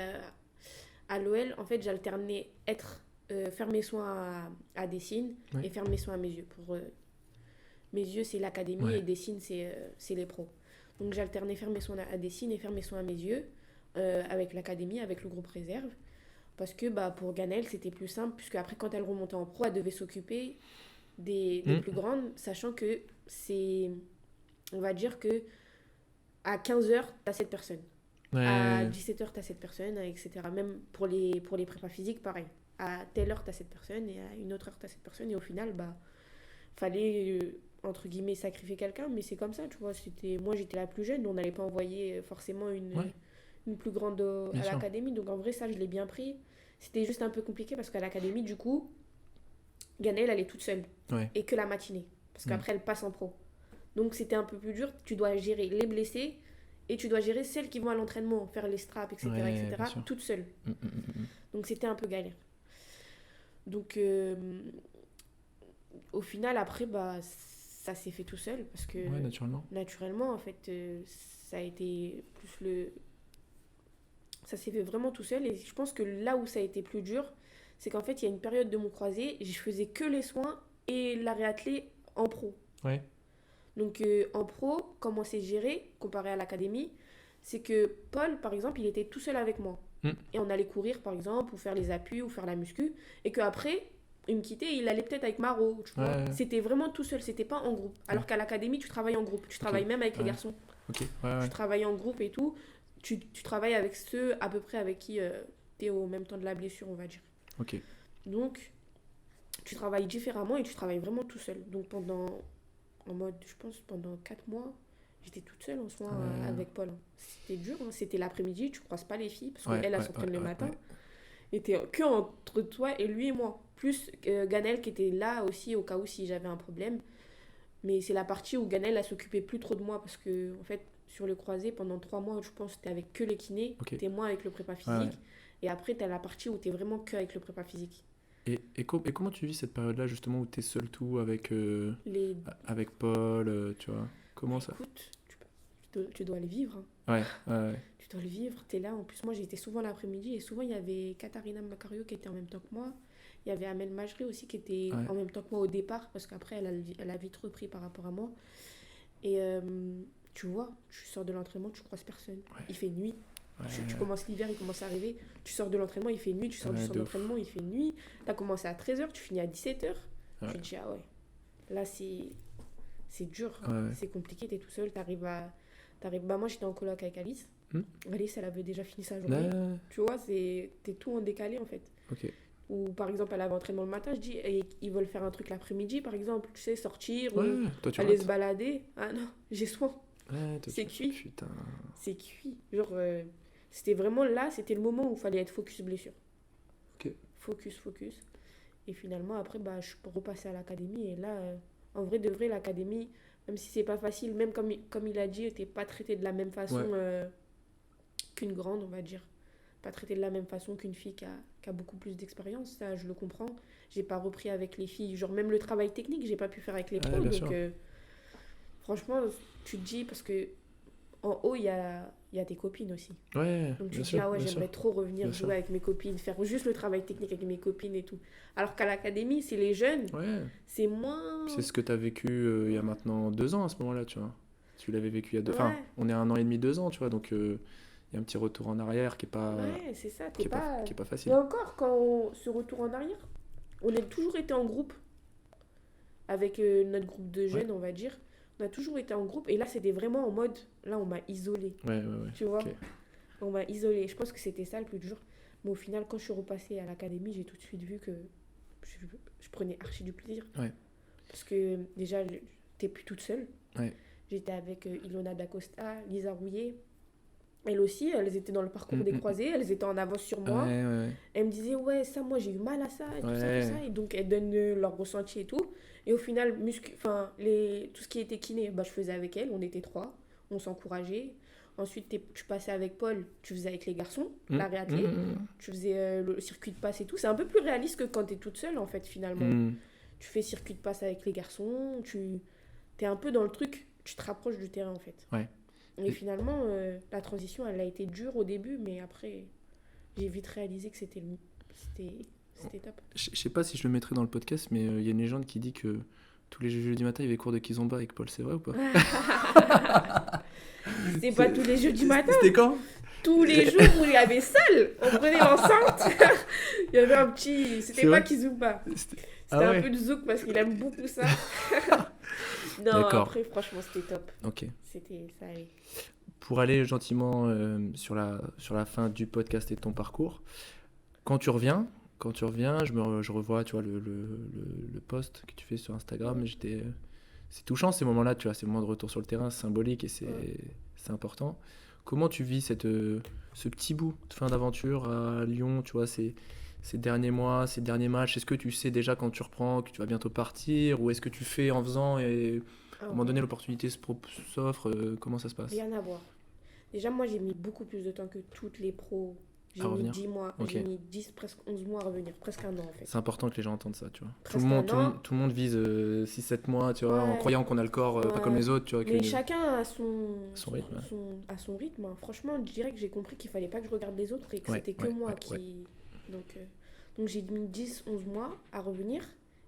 à l'OL, en fait, j'alternais faire mes soins à Dessine Ouais. et faire mes soins à mes yeux. Pour mes yeux, c'est l'académie Ouais. et Dessine, c'est les pros. Donc, j'alternais faire mes soins à Dessine et faire mes soins à mes yeux avec l'académie, avec le groupe réserve. Parce que pour Ganel, c'était plus simple, puisque après, quand elle remontait en pro, elle devait s'occuper des plus grandes, sachant que on va dire que à 15h, tu as cette personne. Ouais. À 17h, tu as cette personne, etc. Même pour les prépas physiques, pareil. À telle heure, tu as cette personne, et à une autre heure, tu as cette personne. Et au final, fallait, entre guillemets, sacrifier quelqu'un, mais c'est comme ça, tu vois. Moi, j'étais la plus jeune, on n'allait pas envoyer forcément une plus grande Bien à sûr. l'académie. Donc en vrai, ça, je l'ai bien pris. C'était juste un peu compliqué parce qu'à l'académie, du coup, Ganel, elle est toute seule. Ouais. Et que la matinée. Parce qu'après, elle passe en pro. Donc c'était un peu plus dur. Tu dois gérer les blessés et tu dois gérer celles qui vont à l'entraînement, faire les straps, etc. Ouais, etc. bien sûr. toute seule. Donc c'était un peu galère. Donc au final, après, ça s'est fait tout seul. Parce que Ouais, naturellement. naturellement, en fait, ça a été plus ça s'est fait vraiment tout seul. Et je pense que là où ça a été plus dur, c'est qu'en fait, il y a une période de mon croisé, je faisais que les soins et la réathlée en pro. Ouais. Donc en pro, comment c'est géré comparé à l'académie, c'est que Paul, par exemple, il était tout seul avec moi. Et on allait courir, par exemple, ou faire les appuis, ou faire la muscu. Et qu'après, il me quittait, il allait peut-être avec Maro. Tu vois. Ouais. C'était vraiment tout seul, c'était pas en groupe. Alors qu'à l'académie, tu travailles en groupe. Tu travailles même avec les garçons. Ok. Ouais. Tu travailles en groupe et tout. Tu travailles avec ceux à peu près avec qui tu es au même temps de la blessure, on va dire. Ok. Donc, tu travailles différemment et tu travailles vraiment tout seul. Donc, je pense, pendant 4 mois, j'étais toute seule en soins avec Paul. C'était dur, hein. C'était l'après-midi, tu croises pas les filles, parce qu'elle s'entraîne le matin. Et t'es que entre toi et lui et moi. Plus Ganel qui était là aussi au cas où si j'avais un problème. Mais c'est la partie où Ganel, elle s'occupait plus trop de moi, parce que, en fait, sur le croisé, pendant 3 mois, je pense que t'es avec que les kinés, t'es moins avec le prépa physique. Et après, t'as la partie où t'es vraiment que avec le prépa physique. Et comment tu vis cette période-là, justement, où t'es seul tout avec, Les... avec Paul, tu vois? Comment ça? Écoute, tu dois le vivre. Hein. Ouais. Tu dois le vivre, t'es là. En plus, moi, j'étais souvent l'après-midi et souvent, il y avait Katharina Macario qui était en même temps que moi. Il y avait Amel Majri aussi qui était en même temps que moi au départ, parce qu'après, elle a vite repris par rapport à moi. Et tu vois, tu sors de l'entraînement, tu croises personne. Ouais. Il fait nuit. Tu commences l'hiver, il commence à arriver. Tu sors de l'entraînement, il fait nuit. Tu sors du centre d'entraînement, il fait nuit. Tu as commencé à 13h, tu finis à 17h. Tu te dis, ah ouais, là c'est dur. Ouais. C'est compliqué, tu es tout seul. Moi, j'étais en coloc avec Alice. Alice, elle avait déjà fini sa journée. Tu vois, t'es tout en décalé en fait. Ok. Ou par exemple, elle avait entraînement le matin, je dis, et ils veulent faire un truc l'après-midi par exemple, tu sais, sortir ou toi, tu aller se balader. Ah non, j'ai soin. C'est cuit. Putain. C'est cuit. Genre, c'était vraiment là, c'était le moment où il fallait être focus blessure. Ok. Focus. Et finalement, après, je suis repassée à l'académie. Et là, en vrai de vrai, l'académie, même si c'est pas facile, même comme il a dit, t'es pas traité de la même façon qu'une grande, on va dire. Pas traité de la même façon qu'une fille qui a beaucoup plus d'expérience. Ça, je le comprends. J'ai pas repris avec les filles. Genre, même le travail technique, j'ai pas pu faire avec les pros. Donc, franchement, tu te dis, parce que en haut, il y a tes copines aussi. Ouais, donc tu te dis, j'aimerais trop revenir jouer avec mes copines, faire juste le travail technique avec mes copines et tout. Alors qu'à l'académie, c'est les jeunes, c'est moins... C'est ce que tu as vécu il y a maintenant 2 ans à ce moment-là, tu vois. Tu l'avais vécu il y a 2 ans. Enfin, on est 1 an et demi, 2 ans, tu vois, donc il y a un petit retour en arrière qui est pas... Ouais, c'est ça, qui est pas facile. Et encore, quand ce retour en arrière, on a toujours été en groupe, avec notre groupe de jeunes, on va dire. On a toujours été en groupe et là c'était vraiment en mode, là on m'a isolé. Tu vois, on m'a isolé. Je pense que c'était ça le plus dur. Mais au final, quand je suis repassée à l'académie, j'ai tout de suite vu que je prenais archi du plaisir. Parce que déjà, t'es plus toute seule. J'étais avec Ilona Dacosta, Lisa Rouillet, elles aussi, elles étaient dans le parcours des croisés, elles étaient en avance sur moi. Ouais. Elles me disaient, ouais, ça, moi, j'ai eu mal à ça, et tout ça, Ouais. tout ça. Et donc, elles donnent leur ressenti et tout. Et au final, tout ce qui était kiné, bah, je faisais avec elles. On était 3, on s'encourageait. Ensuite, tu passais avec Paul, tu faisais avec les garçons, la réathlée. Tu faisais le circuit de passe et tout. C'est un peu plus réaliste que quand tu es toute seule, en fait, finalement. Tu fais circuit de passe avec les garçons, tu es un peu dans le truc, tu te rapproches du terrain, en fait. Ouais. Et finalement, la transition, elle a été dure au début, mais après, j'ai vite réalisé que c'était top. Je sais pas si je le mettrai dans le podcast, mais il y a une légende qui dit que tous les jeudis matin, il y avait cours de kizomba avec Paul. C'est vrai ou pas? C'est pas tous les jeudis matin. C'était quand? Tous les jours où il y avait salle, on prenait l'enceinte. Il y avait un petit... C'était pas kizomba. C'était un peu de zouk parce qu'il aime beaucoup ça. Non, d'accord. Après, franchement, c'était top. Ok. Ça allait. Pour aller gentiment sur la fin du podcast et de ton parcours, quand tu reviens, je revois, tu vois, le post que tu fais sur Instagram. C'est touchant ces moments-là, tu vois, ces moments de retour sur le terrain, c'est symbolique et c'est important. Comment tu vis ce petit bout de fin d'aventure à Lyon, tu vois, ces derniers mois, ces derniers matchs? Est-ce que tu sais déjà quand tu reprends que tu vas bientôt partir, ou est-ce que tu fais en faisant et à un moment donné l'opportunité s'offre? Comment ça se passe? Rien à voir. Déjà, moi, j'ai mis beaucoup plus de temps que toutes les pros. J'ai mis 10 mois, j'ai mis 10, presque 11 mois à revenir, presque un an en fait. C'est important que les gens entendent ça, tu vois. Presque tout le monde vise 6-7 mois, tu vois, en croyant qu'on a le corps pas comme les autres, tu vois. Mais chacun a son rythme. À son rythme. Franchement, je dirais que j'ai compris qu'il fallait pas que je regarde les autres et que c'était que moi qui... Donc j'ai mis 10, 11 mois à revenir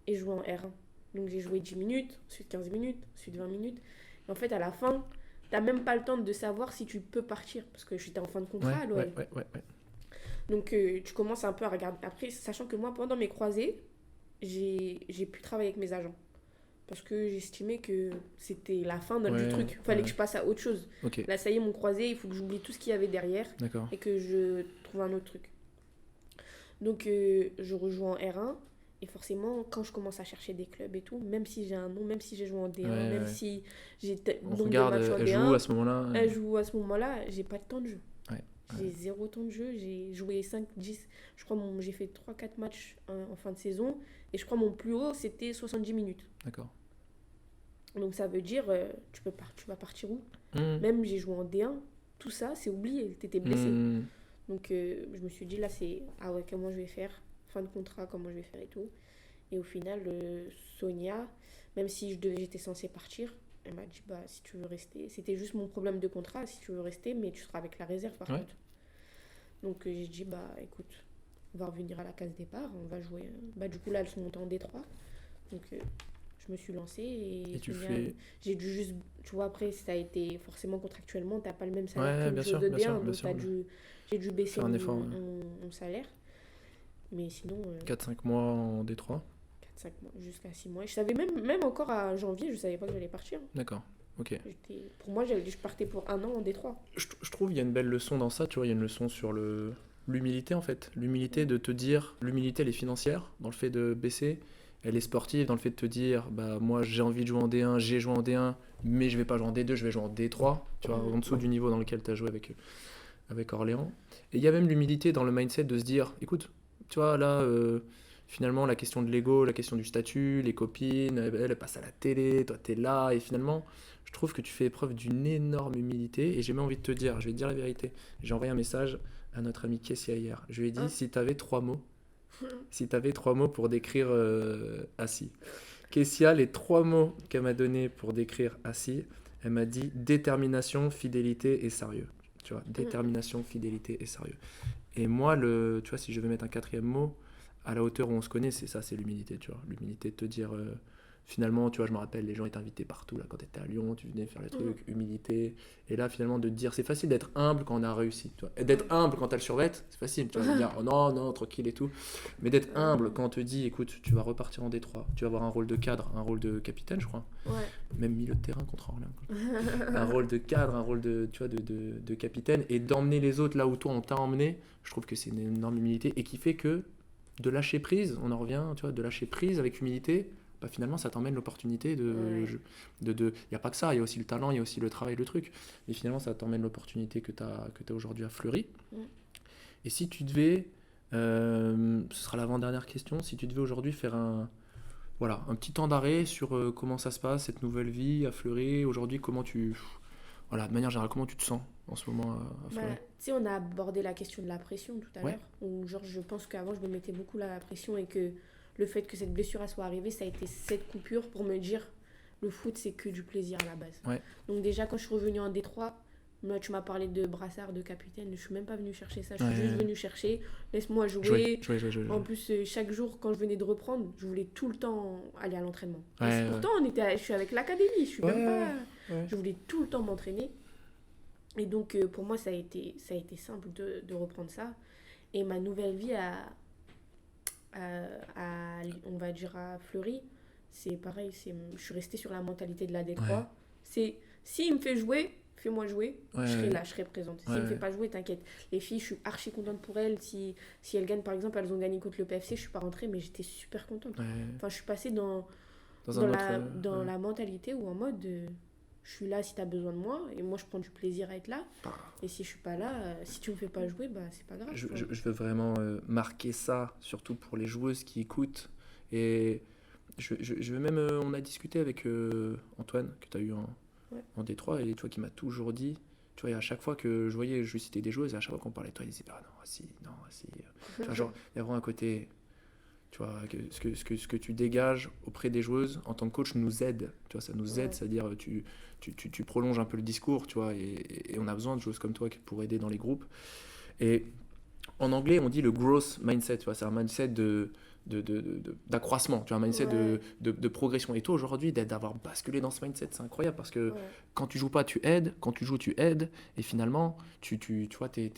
et jouer en R1. Donc j'ai joué 10 minutes, ensuite 15 minutes, ensuite 20 minutes. Et en fait, à la fin, t'as même pas le temps de savoir si tu peux partir parce que j'étais en fin de contrat à l'OL. Ouais. Donc tu commences un peu à regarder. Après, sachant que moi, pendant mes croisés, j'ai pu travailler avec mes agents. Parce que j'estimais que c'était la fin du truc. Il fallait que je passe à autre chose. Okay. Là, ça y est, mon croisé, il faut que j'oublie tout ce qu'il y avait derrière. D'accord. Et que je trouve un autre truc. Donc je rejoins en R1. Et forcément, quand je commence à chercher des clubs et tout, même si j'ai un nom, même si j'ai joué en D1, même si j'ai nombre de matchs en D1, joue à ce moment-là. Elle joue à ce moment-là, j'ai pas de temps de jeu. J'ai zéro temps de jeu, j'ai joué 5, 10, je crois j'ai fait 3-4 matchs en fin de saison, et je crois mon plus haut c'était 70 minutes. D'accord. Donc ça veut dire, tu vas partir où? Même j'ai joué en D1, tout ça c'est oublié, t'étais blessé. Donc je me suis dit là comment je vais faire, fin de contrat, comment je vais faire et tout. Et au final, Sonia, même si j'étais censée partir, elle m'a dit si tu veux rester, c'était juste mon problème de contrat, si tu veux rester, mais tu seras avec la réserve par contre. Donc j'ai dit écoute, on va revenir à la case départ, on va jouer. Du coup là elles sont montées en D3. Donc je me suis lancée et Sonia, j'ai dû juste, tu vois, après ça a été forcément contractuellement, t'as pas le même salaire que le joueur de D1, donc j'ai dû baisser mon salaire. Mais sinon 4-5 mois en D3. 4-5 mois, jusqu'à 6 mois. Je savais même encore à janvier, je savais pas que j'allais partir. D'accord, ok. Pour moi, je partais pour un an en D3. Je trouve qu'il y a une belle leçon dans ça, tu vois, il y a une leçon sur l'humilité en fait. L'humilité de te dire, l'humilité elle est financière, dans le fait de baisser, elle est sportive, dans le fait de te dire, moi j'ai envie de jouer en D1, j'ai joué en D1, mais je vais pas jouer en D2, je vais jouer en D3, tu vois, en dessous du niveau dans lequel tu as joué avec Orléans. Et il y a même l'humilité dans le mindset de se dire, écoute, tu vois, là, finalement, la question de l'ego, la question du statut, les copines, elles passent à la télé, toi, t'es là. Et finalement, je trouve que tu fais preuve d'une énorme humilité. Et j'ai même envie de te dire, je vais te dire la vérité. J'ai envoyé un message à notre ami Kessia hier. Je lui ai dit, si t'avais 3 mots, pour décrire Assis. Kessia, les 3 mots qu'elle m'a donnés pour décrire Assis, elle m'a dit détermination, fidélité et sérieux. Tu vois, détermination, fidélité et sérieux. Et moi, tu vois, si je vais mettre un 4e mot, à la hauteur où on se connaît, c'est ça, c'est l'humilité, tu vois. L'humilité de te dire, finalement, tu vois, je me rappelle, les gens étaient invités partout, là, quand tu étais à Lyon, tu venais faire les trucs, humilité. Et là, finalement, de te dire, c'est facile d'être humble quand on a réussi, tu vois. Et d'être humble quand t'as le survêt, c'est facile, tu vas dire, oh non, tranquille et tout. Mais d'être humble quand on te dit, écoute, tu vas repartir en D3, tu vas avoir un rôle de cadre, un rôle de capitaine, je crois. Même milieu de terrain contre Orléans. Un rôle de cadre, un rôle de capitaine, et d'emmener les autres là où toi, on t'a emmené, je trouve que c'est une énorme humilité, et qui fait que de lâcher prise, on en revient, tu vois, de lâcher prise avec humilité, bah, finalement ça t'emmène l'opportunité Ouais. il n'y a pas que ça, il y a aussi le talent, il y a aussi le travail, le truc. Mais finalement ça t'emmène l'opportunité que t'as aujourd'hui à Fleury. Mm. Et si tu devais, ce sera l'avant-dernière question, si tu devais aujourd'hui faire un petit temps d'arrêt sur comment ça se passe, cette nouvelle vie à Fleury, aujourd'hui, voilà, de manière générale, comment tu te sens en ce moment à Bah, Fleury? tu sais, on a abordé la question de la pression tout à Ouais. l'heure. Où, genre, je pense qu'avant, je me mettais beaucoup la pression et que le fait que cette blessure elle soit arrivée, ça a été cette coupure pour me dire le foot, c'est que du plaisir à la base. Ouais. Donc, déjà, quand je suis revenue en Détroit, moi, tu m'as parlé de brassard, de capitaine. Je suis même pas venue chercher ça. Je suis Ouais. juste venue chercher. Laisse-moi jouer. Jouer. En plus, chaque jour, quand je venais de reprendre, je voulais tout le temps aller à l'entraînement. Et Ouais, pourtant, je suis avec l'académie. Je suis même pas. Ouais. Je voulais tout le temps m'entraîner. Et donc, pour moi, ça a été simple de reprendre ça. Et ma nouvelle vie on va dire, à Fleury, c'est pareil. Je suis restée sur la mentalité de la Détroit. Ouais. C'est, s'il me fait jouer, fais-moi jouer. Ouais, je serai ouais. là, je serai présente. Ouais, S'il me fait ouais. pas jouer, t'inquiète. Les filles, je suis archi contente pour elles. Si elles gagnent, par exemple, elles ont gagné contre le PFC, je suis pas rentrée, mais j'étais super contente. Ouais. Enfin, je suis passée dans Dans un autre, dans ouais. la mentalité où en mode je suis là si t'as besoin de moi et moi je prends du plaisir à être là Bah, et si je suis pas là si tu me fais pas jouer bah c'est pas grave quoi. je veux vraiment marquer ça, surtout pour les joueuses qui écoutent. Et je veux même, on a discuté avec Antoine, que tu as eu Ouais. en Détroit, et toi qui m'as toujours dit, tu vois, et à chaque fois que je voyais, je lui citais des joueuses, et à chaque fois qu'on parlait de toi, il disait, ah non, si. Tu vois, genre, il y a vraiment un côté, tu vois, ce que tu dégages auprès des joueuses en tant que coach nous aide, tu vois, ça nous aide, Ouais. c'est-à-dire tu prolonges un peu le discours, tu vois, et on a besoin de joueuses comme toi pour aider dans les groupes. Et en anglais, on dit le growth mindset, tu vois, c'est un mindset d'accroissement, tu vois, un mindset Ouais. de progression. Et toi, aujourd'hui, d'avoir basculé dans ce mindset, c'est incroyable parce que Ouais. quand tu joues pas, tu aides, quand tu joues, tu aides, et finalement, tu vois, t'es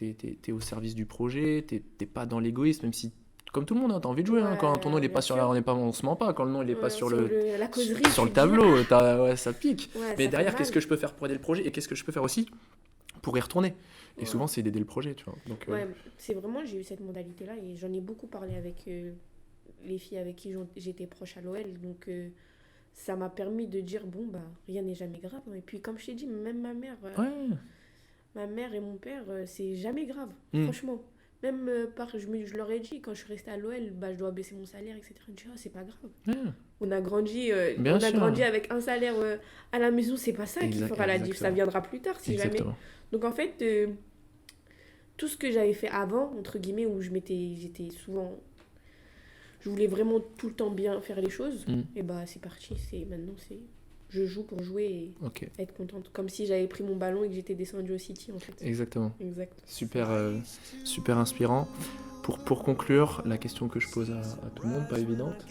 au service du projet, t'es pas dans l'égoïsme, même si, comme tout le monde, hein, t'as envie de jouer, hein, quand ton nom il est bien pas sur sûr. on se ment pas, quand le nom il est pas Ouais, sur la causerie sur tu le te dis, tableau, ouais, ça pique. ouais, ça Mais fait derrière, mal. qu'est-ce que je peux faire pour aider le projet et qu'est-ce que je peux faire aussi pour y retourner? Et Ouais. souvent, c'est d'aider le projet, tu vois. Donc, Ouais, c'est vraiment, j'ai eu cette modalité-là et j'en ai beaucoup parlé avec les filles avec qui j'étais proche à l'OL. Donc, ça m'a permis de dire, bon, bah, rien n'est jamais grave. Et puis, comme je t'ai dit, même ouais. ma mère et mon père, c'est jamais grave, Mm. franchement. Même, je leur ai dit, quand je suis restée à l'OL, bah, je dois baisser mon salaire, etc. Ils me disent, ah, c'est pas grave. Ouais. On a grandi, Bien sûr. avec un salaire à la maison, c'est pas ça qui fera la diff. Ça Exactement. viendra plus tard, si jamais. Exactement. Donc en fait, tout ce que j'avais fait avant, entre guillemets, où j'étais souvent. Je voulais vraiment tout le temps bien faire les choses, Mm. et bah c'est parti. Maintenant, je joue pour jouer et Ok, être contente. Comme si j'avais pris mon ballon et que j'étais descendue au City, en fait. exactement. Exact. Super, super inspirant. Pour conclure, la question que je pose à tout le monde, pas évidente,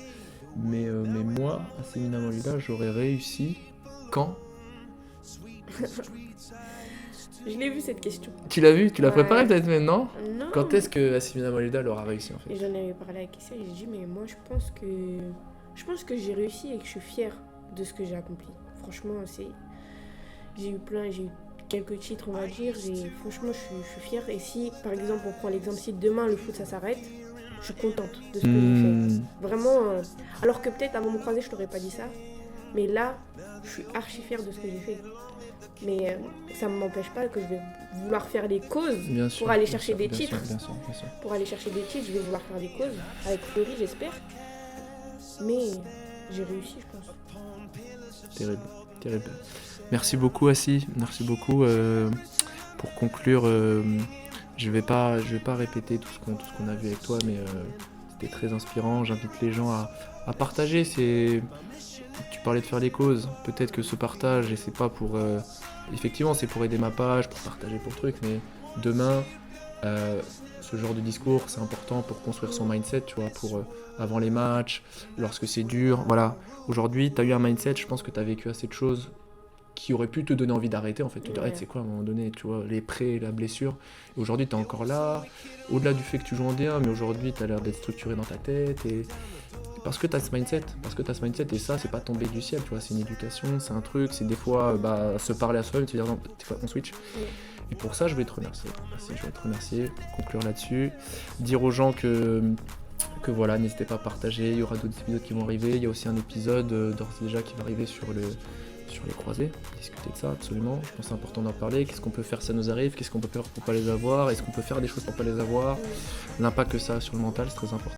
mais moi, à Semina Molida, j'aurais réussi quand? Je l'ai vu cette question. Tu l'as vu? Tu l'as Ouais. préparé peut-être maintenant? Non. Quand est-ce que Semina Molida l'aura réussi en fait? Et j'en avais parlé avec Issa et j'ai dit, mais moi, je pense que j'ai réussi et que je suis fière de ce que j'ai accompli. Franchement, j'ai eu quelques titres, on va dire. Franchement, je suis fière. Et si, par exemple, on prend l'exemple, si demain le foot ça s'arrête, je suis contente de ce que j'ai fait. Vraiment. Alors que peut-être avant mon croisé, je t'aurais pas dit ça. Mais là, je suis archi fière de ce que j'ai fait. Mais ça ne m'empêche pas que je vais vouloir faire des causes Bien sûr, pour aller bien chercher sûr, des bien titres. sûr, bien sûr, bien sûr. Pour aller chercher des titres, je vais vouloir faire des causes. Avec Fleury, j'espère. Mais j'ai réussi, je pense. Terrible, terrible. Merci beaucoup, Assi. Merci beaucoup. Pour conclure, je vais pas répéter tout ce qu'on a vu avec toi, mais c'était très inspirant. J'invite les gens à partager. Tu parlais de faire des causes. Peut-être que ce partage, et c'est pas pour... effectivement, c'est pour aider ma page, pour partager pour truc, mais demain, ce genre de discours, c'est important pour construire son mindset, tu vois, pour avant les matchs, lorsque c'est dur. Voilà. Aujourd'hui, tu as eu un mindset, je pense que tu as vécu assez de choses qui auraient pu te donner envie d'arrêter, en fait. Tu te dis, Ouais. c'est quoi, à un moment donné, tu vois, les prêts, la blessure. Et aujourd'hui, tu es encore là, au-delà du fait que tu joues en D1, mais aujourd'hui, tu as l'air d'être structuré dans ta tête, et parce que tu as ce mindset, et ça, c'est pas tombé du ciel, tu vois, c'est une éducation, c'est un truc, c'est des fois se parler à soi-même, tu veux dire, non, on switch. Ouais. Et pour ça, je vais te remercier. Merci, je vais te remercier pour conclure là-dessus. Dire aux gens que Donc voilà, n'hésitez pas à partager, il y aura d'autres épisodes qui vont arriver. Il y a aussi un épisode d'ores et déjà qui va arriver sur les croisés, discuter de ça absolument. Je pense que c'est important d'en parler. Qu'est-ce qu'on peut faire si ça nous arrive? Qu'est-ce qu'on peut faire pour pas les avoir? Est-ce qu'on peut faire des choses pour pas les avoir? L'impact que ça a sur le mental, c'est très important.